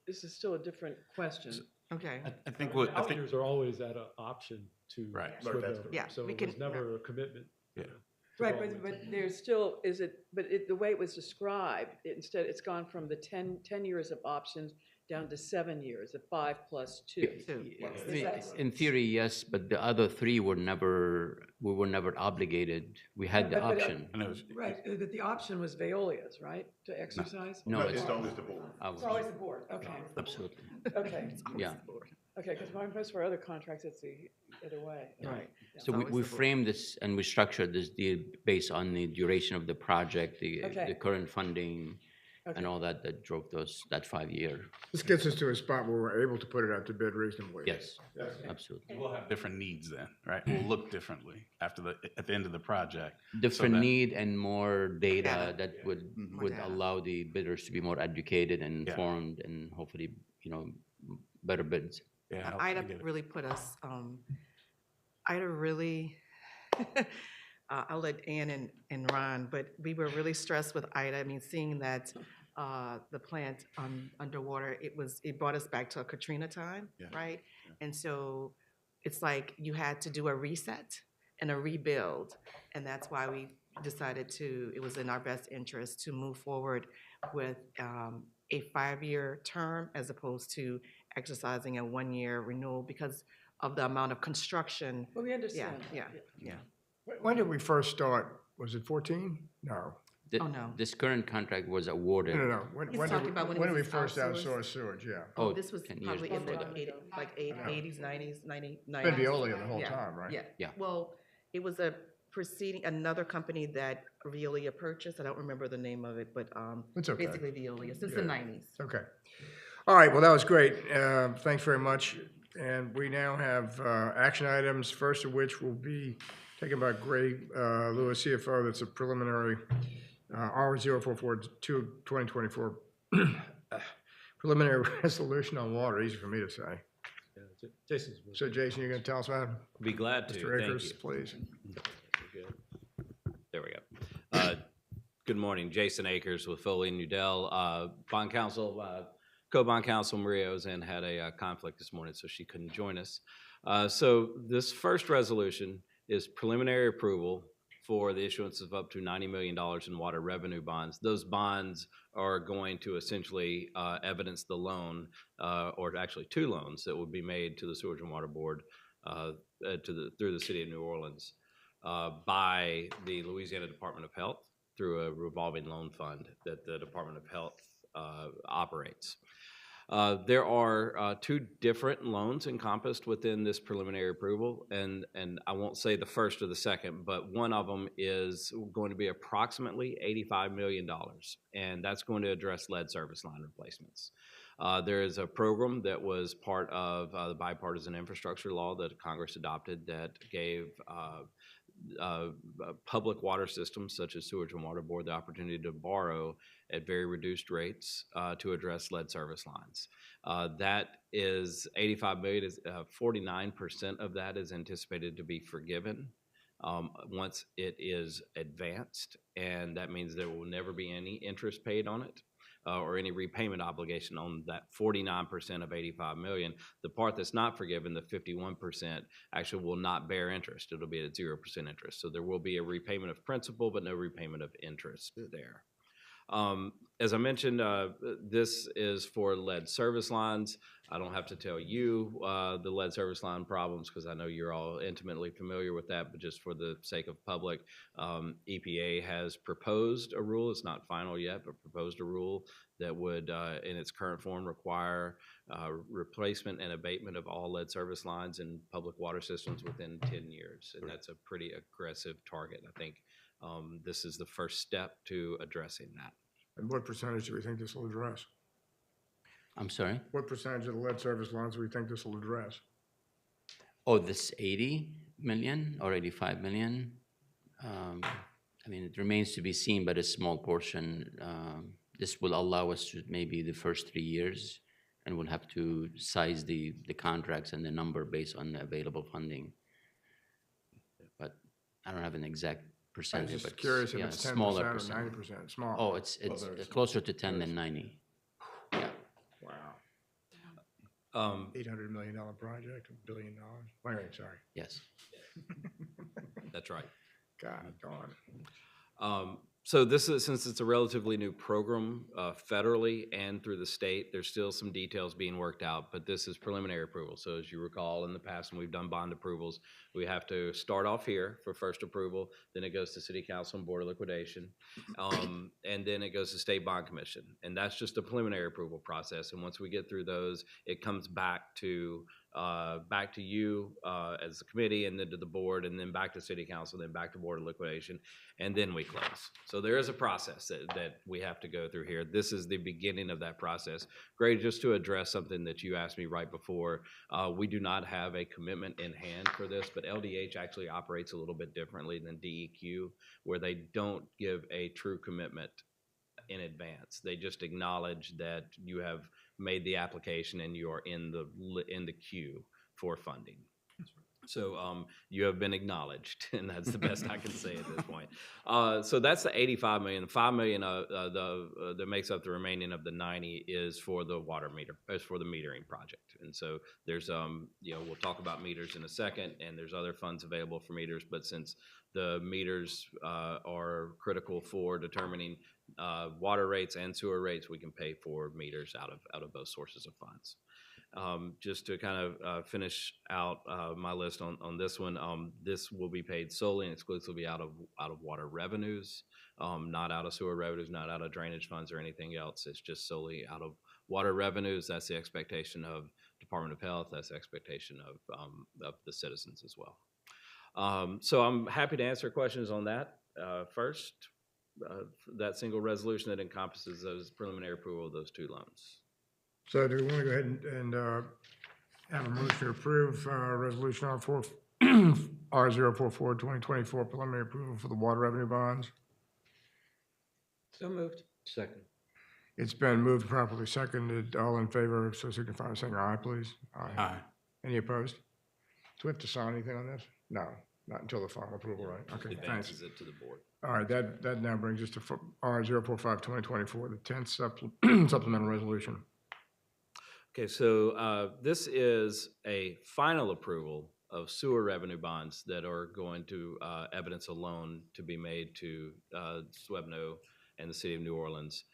this is still a different question. Okay. I think The vouchers are always at an option to. Right. Right, that's Swivno, correct. Yeah, So we it was can- never a commitment. Yeah. to Right, go but with there's still, the way it was described, instead, it's gone from the 10 years of options down to 7 years, of 5 plus 2. Two, yes. I mean, in theory, yes, but the other 3 we were never obligated. We had the But- option. And it was, Right, but the option was Veolia's, right, to exercise? No, it's always the board. It's always the board, okay, Absolutely. okay, Yeah. okay, because most of our other contracts, it's the other way. Right. So always we the board. framed this and we structured this deal based on the duration of the project, the Okay. current funding, Okay. and all that that drove that 5-year. This gets us to a spot where we're able to put it out to bid reasonably. Yes, absolutely. We'll have different needs then, right? We'll look differently at the end of the project. Different that- need and more data Data. that would, More would data. allow the bidders to be more educated and Yeah. informed and hopefully, better bids. Yeah, Ida I get it. really put us, Ida really, I'll let Ann and Ron, but we were really stressed with Ida. I mean, seeing that the plant underwater, it brought us back to a Katrina time, Yeah. right? And so it's like you had to do a reset and a rebuild. And that's why we decided it was in our best interest to move forward with a 5-year term as opposed to exercising a 1-year renewal because of the amount of construction. Well, we Yeah, understand. yeah. When did we first start? Was it 14? No. Oh, no. This current contract was awarded. No. When He's did talking we, about when it when did we was first outsourced. outsource sewage? Yeah. Oh, This was 10 years probably in the before that. 80s, 90s, 90s. Been Veolia the whole Yeah, time, right? Yeah. Yeah. Well, it was another company that Veolia purchased. I don't remember the name of it, but It's okay. basically Veolia since the Yeah. 90s. Okay. All right, well, that was great. Thanks very much. And we now have action items, first of which will be taken by Greg Lewis, CFO. That's a preliminary R0442-2024 preliminary resolution on water, easy for me to say. Yeah, Jason's. So Jason, you're going to tell us about it? Be glad to. Mr. Thank Akers, you. please. Good. There we go. Good morning, Jason Akers with Foley and Udell. Bond counsel, co-bond counsel Maria Ozan had a conflict this morning, so she couldn't join us. So this first resolution is preliminary approval for the issuance of up to $90 million in water revenue bonds. Those bonds are going to essentially evidence the loan, or actually 2 loans that would be made to the Sewage and Water Board through the city of New Orleans by the Louisiana Department of Health through a revolving loan fund that the Department of Health operates. There are 2 different loans encompassed within this preliminary approval, and I won't say the first or the second, but one of them is going to be approximately $85 million, and that's going to address lead service line replacements. There is a program that was part of the bipartisan infrastructure law that Congress adopted that gave public water systems such as Sewage and Water Board the opportunity to borrow at very reduced rates to address lead service lines. That is $85 million. 49% of that is anticipated to be forgiven once it is advanced, and that means there will never be any interest paid on it. Or any repayment obligation on that 49% of $85 million. The part that's not forgiven, the 51%, actually will not bear interest. It'll be at 0% interest. So there will be a repayment of principal, but no repayment of interest there. As I mentioned, this is for lead service lines. I don't have to tell you the lead service line problems because I know you're all intimately familiar with that, but just for the sake of public, EPA has proposed a rule. It's not final yet, but proposed a rule that would, in its current form, require replacement and abatement of all lead service lines in public water systems within 10 years. And that's a pretty aggressive target. I think this is the first step to addressing that. And what percentage do we think this will address? I'm sorry? What percentage of the lead service lines do we think this will address? Oh, this 80 million or 85 million? I mean, it remains to be seen, but a small portion. This will allow us to maybe the first 3 years, and we'll have to size the contracts and the number based on the available funding. But I don't have an exact I'm percentage. just but curious if yeah, it's smaller 10% or percent. 90%, small. Oh, it's closer to 10 than 90. Yeah. Wow. $800 million project, $1 billion. Wait, sorry. Yes. That's right. God darn. So this is, since it's a relatively new program federally and through the state, there's still some details being worked out, but this is preliminary approval. So as you recall in the past when we've done bond approvals, we have to start off here for first approval, then it goes to City Council and Board of Liquidation, and then it goes to State Bond Commission. And that's just a preliminary approval process. And once we get through those, it comes back to back to you as a committee, and then to the board, and then back to city council, then back to board of liquidation, and then we close. So there is a process that we have to go through here. This is the beginning of that process. Grady, just to address something that you asked me right before, we do not have a commitment in hand for this, but LDH actually operates a little bit differently than DEQ, where they don't give a true commitment in advance. They just acknowledge that you have made the application and you are in the queue for funding. So you have been acknowledged, and that's the best I can say at this point. So that's the 85 million. 5 million that makes up the remaining of the 90 is for the is for the metering project. And so there's we'll talk about meters in a second, and there's other funds available for meters. But since the meters are critical for determining water rates and sewer rates, we can pay for meters out of those sources of funds. Just to kind of finish out my list on this one, this will be paid solely and exclusively out of water revenues, not out of sewer revenues, not out of drainage funds or anything else. It's just solely out of water revenues. That's the expectation of Department of Health. That's the expectation of the citizens as well. So I'm happy to answer questions on that. First, that single resolution that encompasses those preliminary approval of those two loans. So do we want to go ahead and have a motion to approve Resolution R044 2024 preliminary approval for the water revenue bonds? So moved. Second. It's been moved and properly seconded. All in favor, so signify by saying aye, please. Aye. Any opposed? Do we have to sign anything on this? No, not until the final approval, right? Okay, thanks. Advances it to the board. All right, that now brings us to R045 2024, the 10th supplemental resolution. Okay, so this is a final approval of sewer revenue bonds that are going to evidence a loan to be made to SWEPNO and the City of New Orleans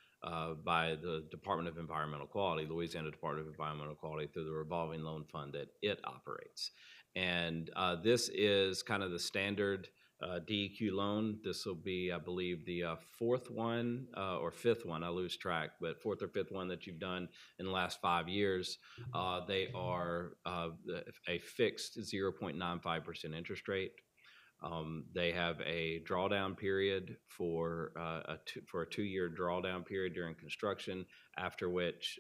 by the Department of Environmental Quality, Louisiana Department of Environmental Quality, through the revolving loan fund that it operates. And this is kind of the standard DEQ loan. This will be, I believe, the fourth one or fifth one, I lose track, but fourth or fifth one that you've done in the last 5 years. They are a fixed 0.95% interest rate. They have a drawdown period for a 2-year drawdown period during construction, after which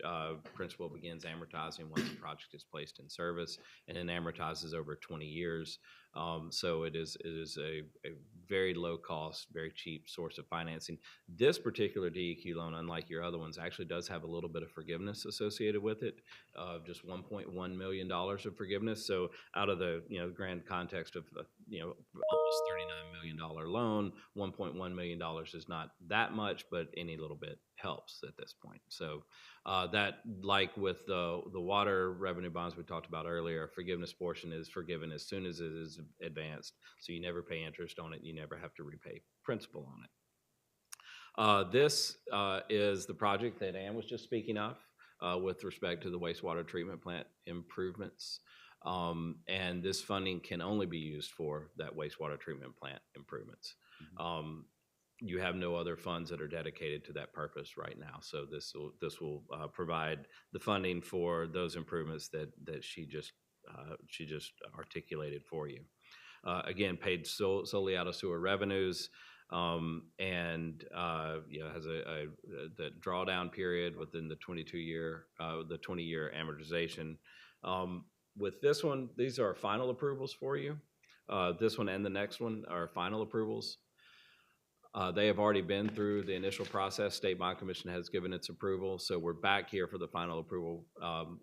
principal begins amortizing once the project is placed in service, and then amortizes over 20 years. So it is a very low cost, very cheap source of financing. This particular DEQ loan, unlike your other ones, actually does have a little bit of forgiveness associated with it, just $1.1 million of forgiveness. So out of the grand context of almost $39 million loan, $1.1 million is not that much, but any little bit helps at this point. So that, like with the water revenue bonds we talked about earlier, forgiveness portion is forgiven as soon as it is advanced. So you never pay interest on it. You never have to repay principal on it. This is the project that Ann was just speaking of with respect to the wastewater treatment plant improvements. And this funding can only be used for that wastewater treatment plant improvements. You have no other funds that are dedicated to that purpose right now. So this will provide the funding for those improvements that she just articulated for you. Again, paid solely out of sewer revenues, and has the drawdown period within the 20-year amortization. With this one, these are final approvals for you. This one and the next one are final approvals. They have already been through the initial process. State Bond Commission has given its approval, so we're back here for the final approval.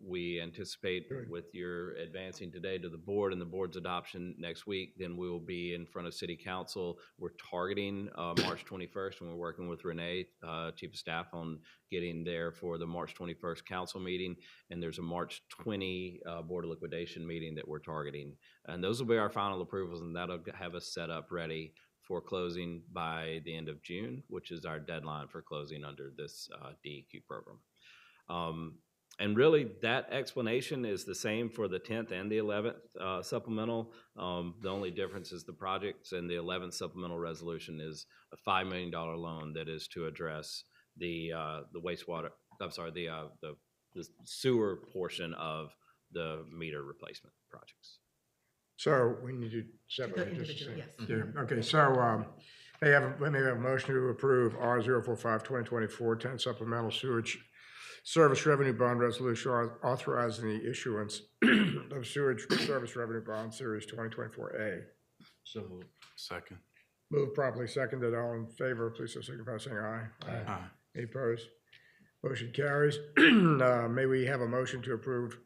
We anticipate with your advancing today to the board and the board's adoption next week, then we will be in front of City Council. We're targeting March 21st, and we're working with Renee, Chief of Staff, on getting there for the March 21st council meeting, and there's a March 20 board of liquidation meeting that we're targeting. And those will be our final approvals, and that'll have us set up ready for closing by the end of June, which is our deadline for closing under this DEQ program. And really, that explanation is the same for the 10th and the 11th supplemental. The only difference is the projects, and the 11th supplemental resolution is a $5 million loan that is to address the wastewater, the sewer portion of the meter replacement projects. So we need to separate this. individual, yes. Yeah, okay, so, may I have a motion to approve R 045-2024 10 supplemental sewage service revenue bond resolution authorizing the issuance of sewage service revenue bond series 2024A. So moved. Second. Move properly seconded, all in favor, please so signify by saying aye. Aye. Any opposed? Motion carries. May we have a motion to approve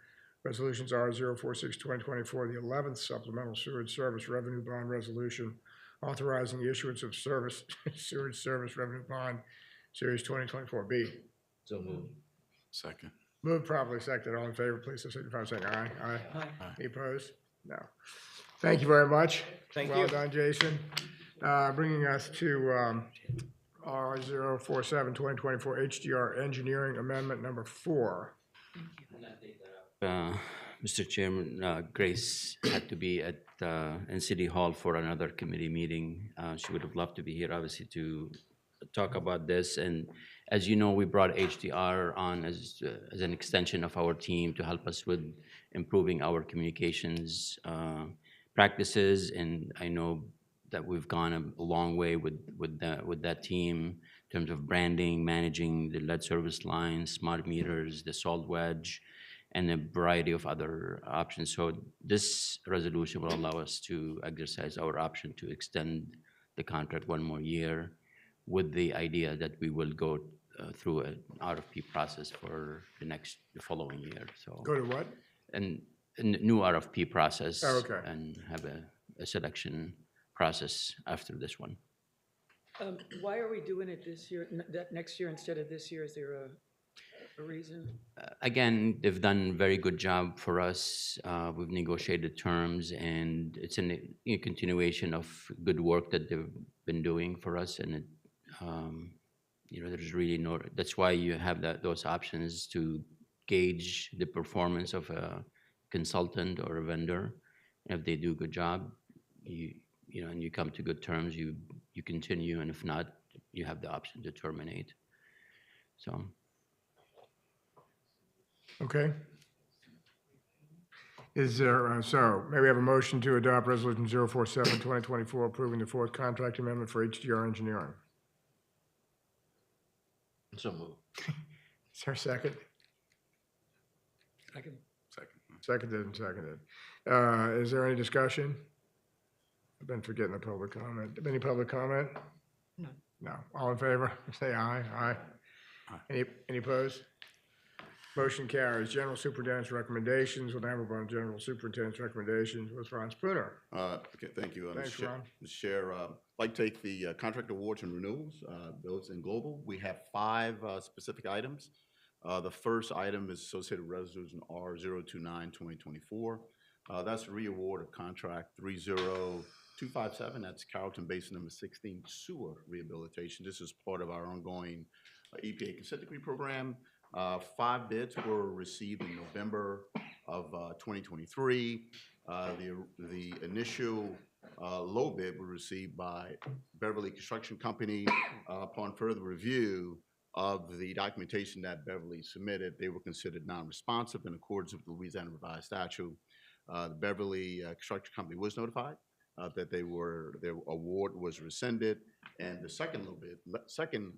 resolutions R 046-2024, the 11th supplemental sewage service revenue bond resolution authorizing the issuance of sewage service revenue bond series 2024B. So moved. Second. Move properly seconded, all in favor, please so signify by saying aye. Aye. Aye. Any opposed? No. Thank you very much. Thank Well you. done, Jason. Bringing us to R 047-2024 HDR Engineering Amendment Number 4. Mr. Chairman, Grace had to be in City Hall for another committee meeting. She would have loved to be here, obviously, to talk about this. And as you know, we brought HDR on as an extension of our team to help us with improving our communications practices. And I know that we've gone a long way with that team in terms of branding, managing the lead service lines, smart meters, the salt wedge, and a variety of other options. So this resolution will allow us to exercise our option to extend the contract one more year with the idea that we will go through an RFP process for the following year. So Go to what? and a new RFP process. Oh, okay. And have a selection process after this one. Why are we doing it this year, next year instead of this year? Is there a reason? Again, they've done a very good job for us. We've negotiated terms, and it's a continuation of good work that they've been doing for us. And there's really no. That's why you have those options to gauge the performance of a consultant or a vendor. And if they do a good job, and you come to good terms, you continue, and if not, you have the option to terminate. So. Okay. Is there, may we have a motion to adopt Resolution 047-2024 approving the fourth contract amendment for HDR Engineering? So moved. Is there a second? Second. Seconded and seconded. Is there any discussion? I've been forgetting the public comment. Any public comment? No. No. All in favor? Say aye. Aye. Aye. Any opposed? Motion carries. General Superintendent's recommendations. We'll now move on to General Superintendent's recommendations with Ron Spooner. Okay, thank you. Thanks, Mr. Ron. Mr. Chair, I'd like to take the contract awards and renewals, those in global. We have 5 specific items. The first item is associated with Resolution R 029-2024. That's a re-award of contract 30257. That's Carrollton Basin number 16 sewer rehabilitation. This is part of our ongoing EPA consent decree program. 5 bids were received in November of 2023. The initial low bid was received by Beverly Construction Company. Upon further review of the documentation that Beverly submitted, they were considered non-responsive in accordance with the Louisiana Revised Statute. The Beverly Construction Company was notified that their award was rescinded, and the second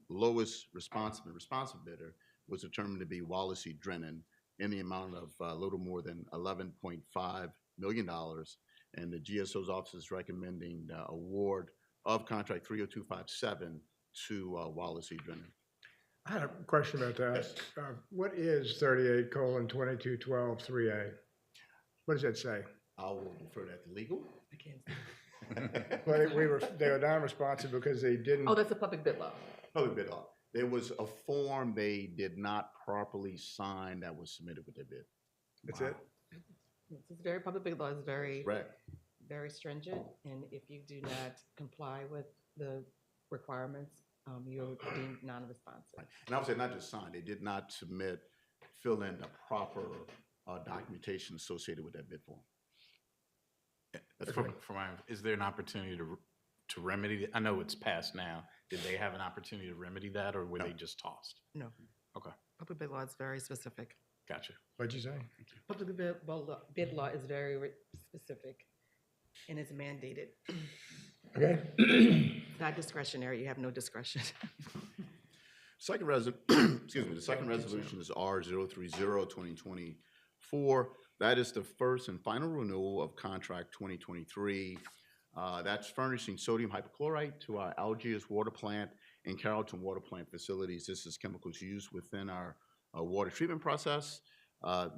lowest responsive bidder was determined to be Wallace E. Drennan in the amount of a little more than $11.5 million. And the GSO's office is recommending the award of contract 30257 to Wallace E. Drennan. I had a question about that. Yes. What is 38:2212-3A? What does that say? I will refer that to legal. I can't. Well, they were non-responsive because they didn't. Oh, that's a public bid law. Public bid law. There was a form they did not properly sign that was submitted with their bid. That's it? It's very public bid law. It's very, Correct. very stringent, and if you do not comply with the requirements, you're deemed non-responsive. Right. And I would say not just sign, they did not fill in the proper documentation associated with that bid form. Is there an opportunity to remedy it? I know it's passed now. Did they have an opportunity to remedy that, or were they just tossed? No. Okay. Public bid law is very specific. Gotcha. What'd you say? Public bid law is very specific and it's mandated. Okay. Not discretionary, you have no discretion. Second excuse me, the second resolution is R030-2024. That is the first and final renewal of contract 2023. That's furnishing sodium hypochlorite to our Algiers water plant and Carrollton water plant facilities. This is chemicals used within our water treatment process.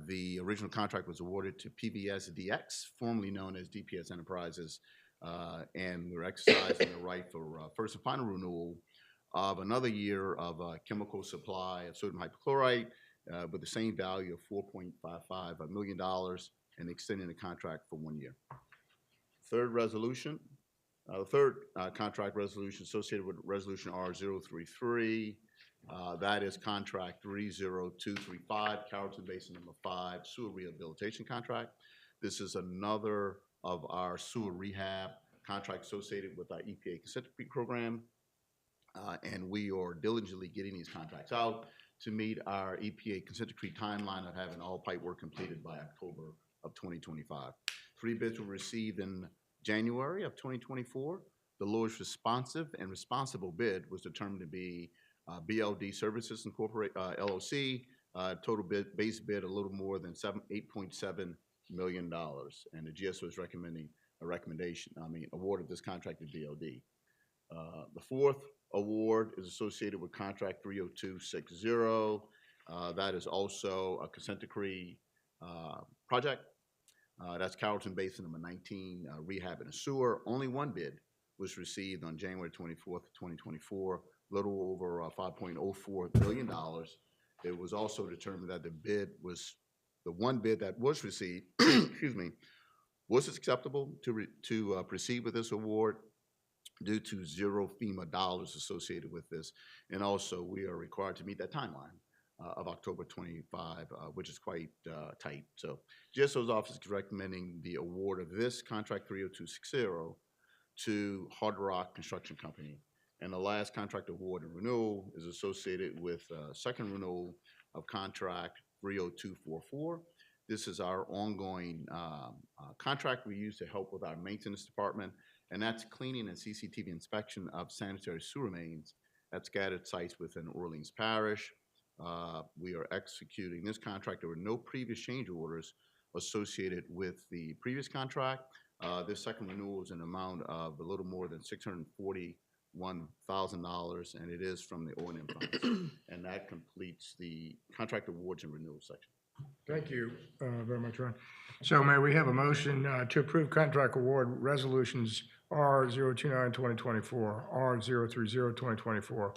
The original contract was awarded to PBS DX, formerly known as DPS Enterprises, and we're exercising the right for first and final renewal of another year of chemical supply of sodium hypochlorite with the same value of $4.55 million and extending the contract for 1 year. Third resolution, the third contract resolution associated with Resolution R033, that is contract 30235, Carrollton Basin number 5 sewer rehabilitation contract. This is another of our sewer rehab contracts associated with our EPA consent decree program. And we are diligently getting these contracts out to meet our EPA consent decree timeline of having all pipe work completed by October of 2025. 3 bids were received in January of 2024. The lowest responsive and responsible bid was determined to be BLD Services Incorporated, LLC. Total base bid a little more than $8.7 million. And the GSO is recommending award of this contract to BLD. The fourth award is associated with contract 30260. That is also a consent decree project. That's Carrollton Basin number 19, rehab and a sewer. Only 1 bid was received on January 24th, 2024, a little over $5.04 million. It was also determined that the 1 bid that was received, excuse me, was acceptable to proceed with this award due to 0 FEMA dollars associated with this. And also we are required to meet that timeline of October 25, which is quite tight. So GSO's office is recommending the award of this contract 30260 to Hard Rock Construction Company. And the last contract award and renewal is associated with second renewal of contract 30244. This is our ongoing contract we use to help with our maintenance department, and that's cleaning and CCTV inspection of sanitary sewer mains at scattered sites within Orleans Parish. We are executing this contract. There were no previous change orders associated with the previous contract. This second renewal is an amount of a little more than $641,000, and it is from the O&M funds. And that completes the contract awards and renewal section. Thank you very much, Ron. So may we have a motion to approve contract award resolutions R029-2024, R030-2024,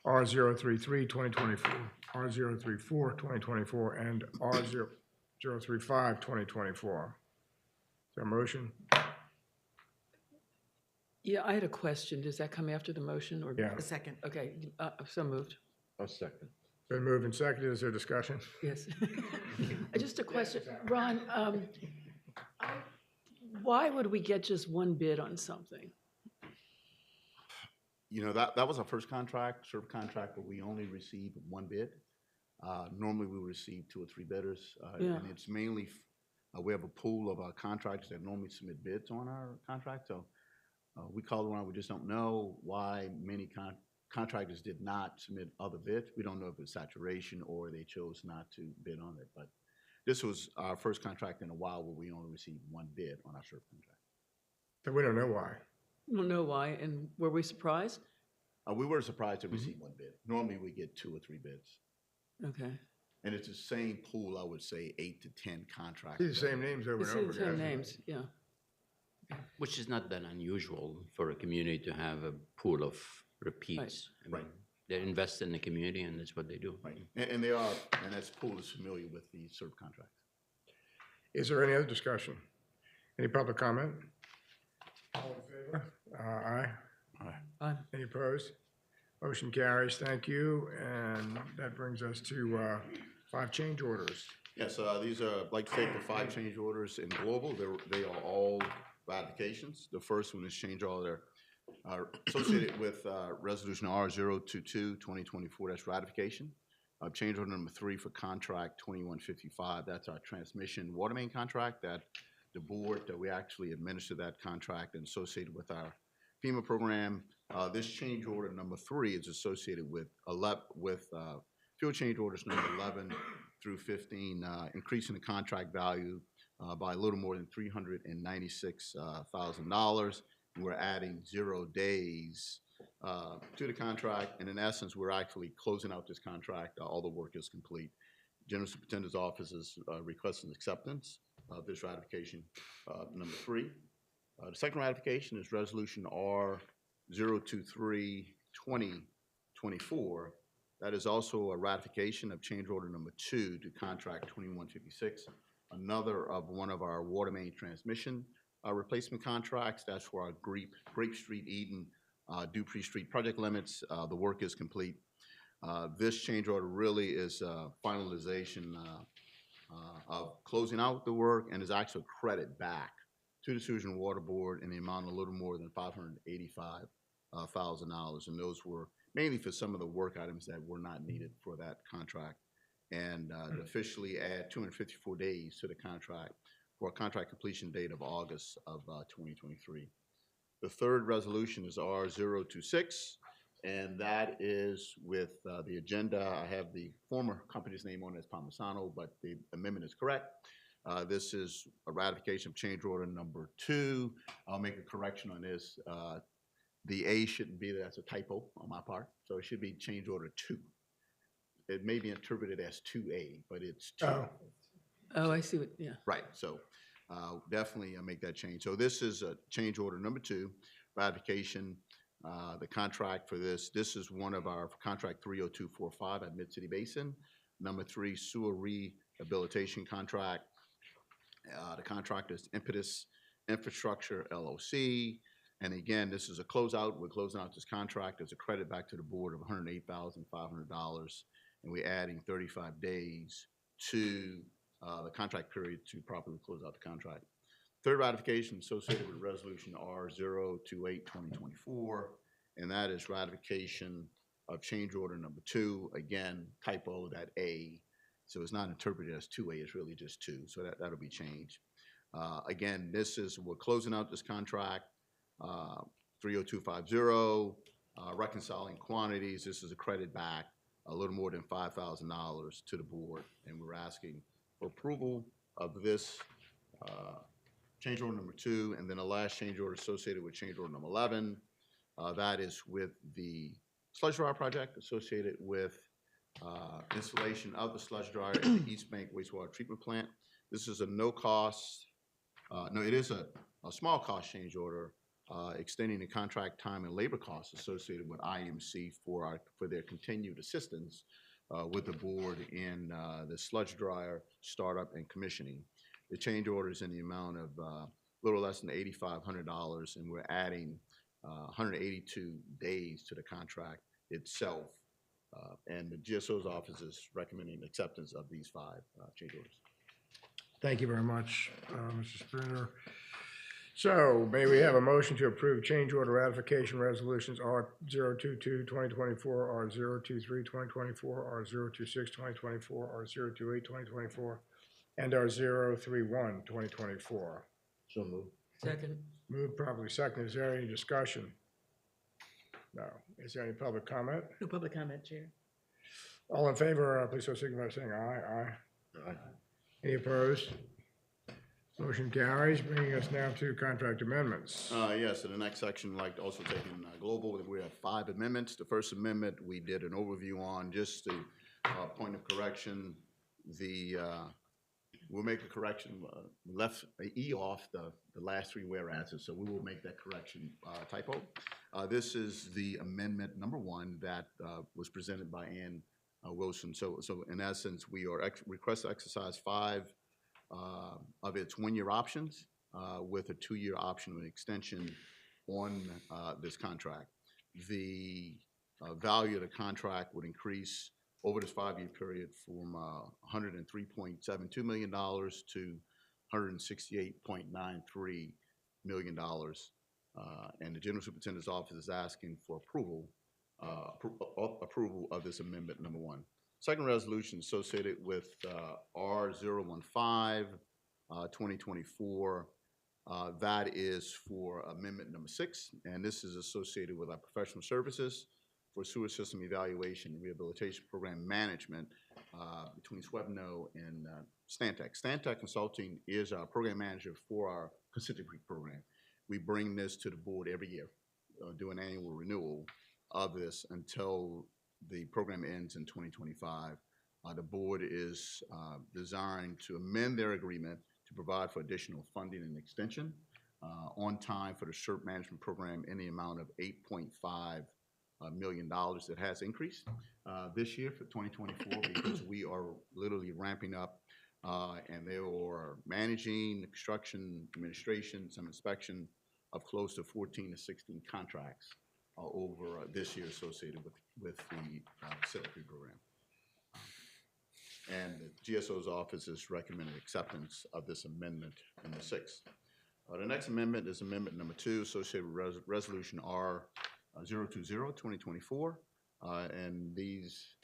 R033-2024, R034-2024, and R035-2024. Is there a motion? Yeah, I had a question. Does that come after the motion or? Yeah. A second. Okay, so moved. I'll second. Been moved and seconded. Is there discussion? Yes. Just a question, Ron, why would we get just 1 bid on something? You know, that was our first contract, SERP contract, but we only received 1 bid. Normally we receive 2 or 3 bidders. Yeah. And it's mainly, we have a pool of contractors that normally submit bids on our contract. So we call around, we just don't know why many contractors did not submit other bids. We don't know if it's saturation or they chose not to bid on it. But this was our first contract in a while where we only received 1 bid on our SERP contract. So we don't know why. We don't know why, and were we surprised? We were surprised to receive 1 bid. Normally we get 2 or 3 bids. Okay. And it's the same pool, I would say, 8 to 10 contracts. See the same names over We and see over the same again. names, yeah. Which is not that unusual for a community to have a pool of repeats. I mean, Right. They invest in the community, and that's what they do. Right, and they are, and that's pool is familiar with the SERP contracts. Is there any other discussion? Any public comment? All in favor? Aye. Aye. Any opposed? Motion carries. Thank you. And that brings us to 5 change orders. Yes, these are, I'd like to take the 5 change orders in global. They are all ratifications. The first one is change order associated with Resolution R022-2024, that's ratification. Change order number 3 for contract 2155, that's our transmission water main contract that the board, that we actually administer that contract and associated with our FEMA program. This change order number 3 is associated with fuel change orders number 11 through 15, increasing the contract value by a little more than $396,000. We're adding 0 days to the contract, and in essence, we're actually closing out this contract. All the work is complete. General Superintendent's Office is requesting acceptance of this ratification, number 3. The second ratification is Resolution R-023-2024. That is also a ratification of change order number 2 to contract 2156, another of one of our water main transmission replacement contracts. That's for our Grape Street, Eden, Dupree Street project limits. The work is complete. This change order really is finalization of closing out the work and is actually a credit back to the Sewage and Water Board in the amount of a little more than $585,000. And those were mainly for some of the work items that were not needed for that contract. And to officially add 254 days to the contract for a contract completion date of August of 2023. The third resolution is R-026, and that is with the agenda. I have the former company's name on it as Palmisano, but the amendment is correct. This is a ratification of change order number 2. I'll make a correction on this. The A shouldn't be there. That's a typo on my part. So it should be change order 2. It may be interpreted as 2A, but it's 2. Oh, I see what, yeah. Right, so definitely make that change. So this is a change order number 2, ratification. The contract for this is one of our contract 30245 at Mid-City Basin. Number 3, sewer rehabilitation contract. The contract is Impetus Infrastructure LLC. And again, this is a closeout. We're closing out this contract as a credit back to the board of $108,500. And we're adding 35 days to the contract period to properly close out the contract. Third ratification associated with Resolution R-028-2024, and that is ratification of change order number 2. Again, typo, that A. So it's not interpreted as 2A, it's really just 2. So that'll be changed. Again, we're closing out this contract, 30250, reconciling quantities. This is a credit back, a little more than $5,000 to the board, and we're asking for approval of this change order number 2, and then the last change order associated with change order number 11. That is with the sludge dryer project associated with installation of the sludge dryer at the East Bank Wastewater Treatment Plant. This is a it is a small cost change order extending the contract time and labor costs associated with IMC for their continued assistance with the board in the sludge dryer startup and commissioning. The change order is in the amount of a little less than $8,500, and we're adding 182 days to the contract itself. And the GSO's office is recommending acceptance of these 5 change orders. Thank you very much, Mr. Spooner. So may we have a motion to approve change order ratification resolutions R-022-2024, R-023-2024, R-026-2024, R-028-2024, and R-031-2024? So moved. Second. Moved properly second. Is there any discussion? No. Is there any public comment? No public comment, Chair. All in favor, please so signify by saying aye. Aye. Aye. Any opposed? Motion carries, bringing us now to contract amendments. Yes, in the next section, like also taking global, we have 5 amendments. The first amendment we did an overview on, just a point of correction. We'll make a correction, left an E off the last 3 whereases, so we will make that correction typo. This is the amendment number 1 that was presented by Ann Wilson. So in essence, we are request to exercise 5 of its 1-year options with a 2-year option with extension on this contract. The value of the contract would increase over this 5-year period from $103.72 million to $168.93 million. And the General Superintendent's Office is asking for approval of this amendment number 1. Second resolution associated with R015, 2024. That is for amendment number 6, and this is associated with our professional services for sewer system evaluation and rehabilitation program management between Swebno and Stantec. Stantec Consulting is our program manager for our Pacific Creek program. We bring this to the board every year, do an annual renewal of this until the program ends in 2025. The board is desiring to amend their agreement to provide for additional funding and extension on time for the SERP management program in the amount of $8.5 million. That has increased this year for 2024 because we are literally ramping up and they are managing the construction, administration, some inspection of close to 14 to 16 contracts over this year associated with the Pacific Creek program. And the GSO's office is recommending acceptance of this amendment in the 6th. The next amendment is amendment number 2 associated with resolution R020, 2024. And these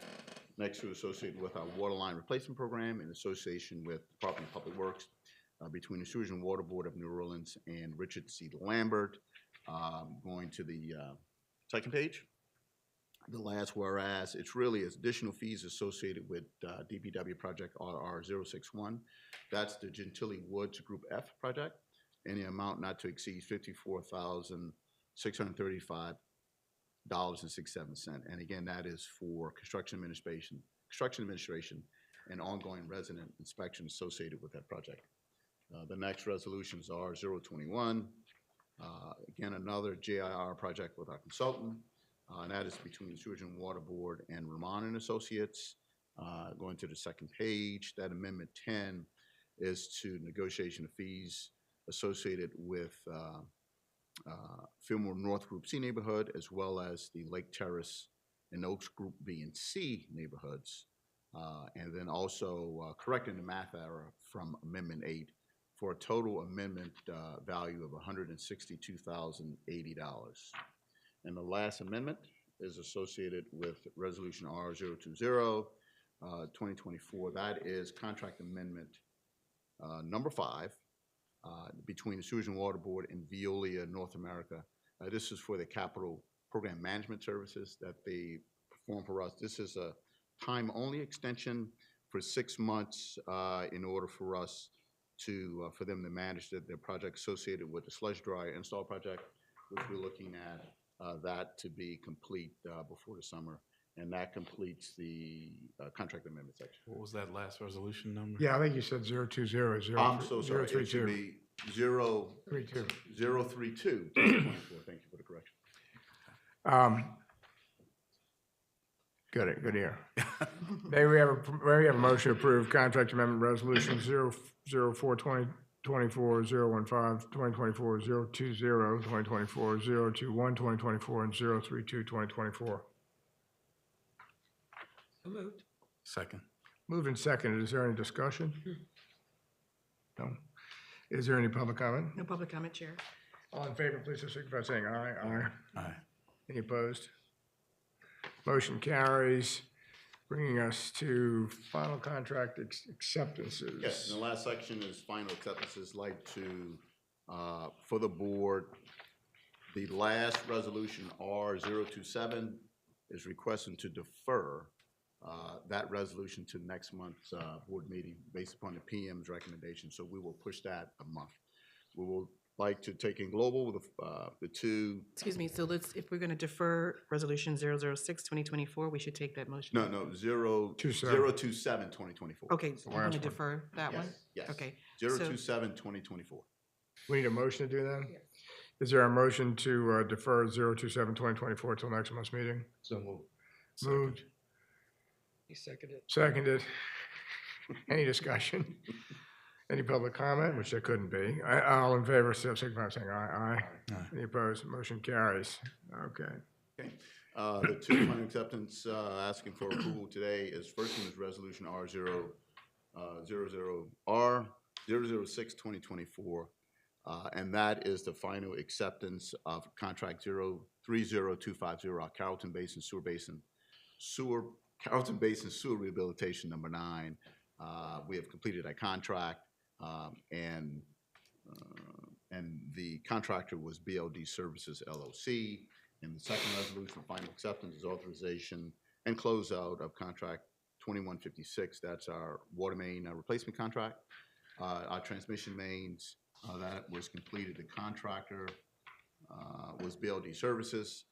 next two associated with our water line replacement program in association with Department of Public Works between the Sewage and Water Board of New Orleans and Richard C. Lambert. Going to the second page. The last whereas, it's really additional fees associated with DPW project R061. That's the Gentilly Woods Group F project, in the amount not to exceed $54,635.67. And again, that is for construction administration, and ongoing resident inspection associated with that project. The next resolutions are R021. Again, another JIR project with our consultant. And that is between the Sewage and Water Board and Ramon and Associates. Going to the second page, that amendment 10 is to negotiation of fees associated with Fillmore North Group C neighborhood, as well as the Lake Terrace and Oaks Group B and C neighborhoods. And then also correcting the math error from amendment 8 for a total amendment value of $162,080. And the last amendment is associated with resolution R020, 2024. That is contract amendment number 5 between the Sewage and Water Board and Veolia North America. This is for the capital program management services that they perform for us. This is a time-only extension for 6 months in order for us to, for them to manage their project associated with the sludge dryer install project, which we're looking at that to be complete before the summer. And that completes the contract amendment section. What was that last resolution number? Yeah, I think you said 020, I'm so sorry. It should be 032. 032. 2024. Thank you for the correction. Good ear. May we have a motion to approve contract amendment resolution 004 2024, 015 2024, 020 2024, 021 2024, and 032 2024. So moved. Second. Moved and seconded. Is there any discussion? No. Is there any public comment? No public comment, Chair. All in favor, please signify by saying aye. Aye. Aye. Any opposed? Motion carries, bringing us to final contract acceptances. Yes, and the last section is final acceptances. Like to, for the board, the last resolution R027 is requesting to defer that resolution to next month's board meeting based upon the PM's recommendation. So we will push that a month. We will like to take in global with the two. Excuse me, so let's, if we're going to defer resolution 006, 2024, we should take that motion. No, 027, 2024. Okay, so we're going to last one. defer that one? Yes. Okay. 027, 2024. We need a motion to do that? Yes. Is there a motion to defer 027 2024 till next month's meeting? So moved. Moved, He seconded. seconded. Any discussion? Any public comment, which there couldn't be? All in favor, signify by saying aye. Aye. Any opposed? Motion carries. Okay. Okay. The two final acceptance asking for approval today is first one is resolution R006 2024, and that is the final acceptance of contract 030250, our Carrollton Basin Sewer Carlton Basin Sewer Rehabilitation Number 9, we have completed a contract, and the contractor was BLD Services LLC. And the second resolution for final acceptance is authorization and closeout of contract 2156. That's our water main replacement contract. Our transmission mains, that was completed. The contractor was BLD Services,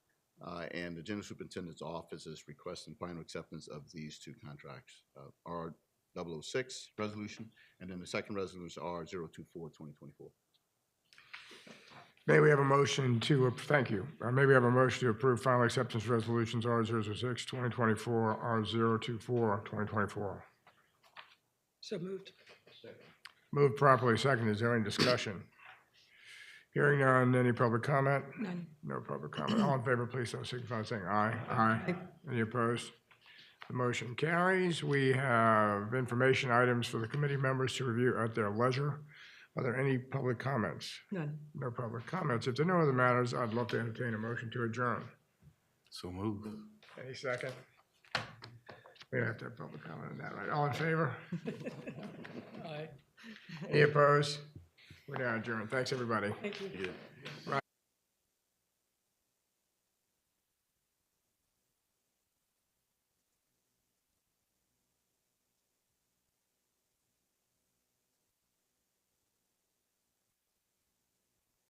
and the General Superintendent's Office is requesting final acceptance of these two contracts, R006 resolution, and then the second resolution, R024-2024. May we have a motion to, thank you. May we have a motion to approve final acceptance resolutions R006, 2024, R024, 2024? So moved. Moved properly, second. Is there any discussion? Hearing none, any public comment? None. No public comment. All in favor, please so signify by saying aye. Aye. Any opposed? The motion carries. We have information items for the committee members to review at their leisure. Are there any public comments? None. No public comments. If there are no other matters, I'd love to entertain a motion to adjourn. So move. Any second? We don't have to have public comment on that, right? All in favor? Aye. Any opposed? We're now adjourned. Thanks, everybody. Thank you. Right.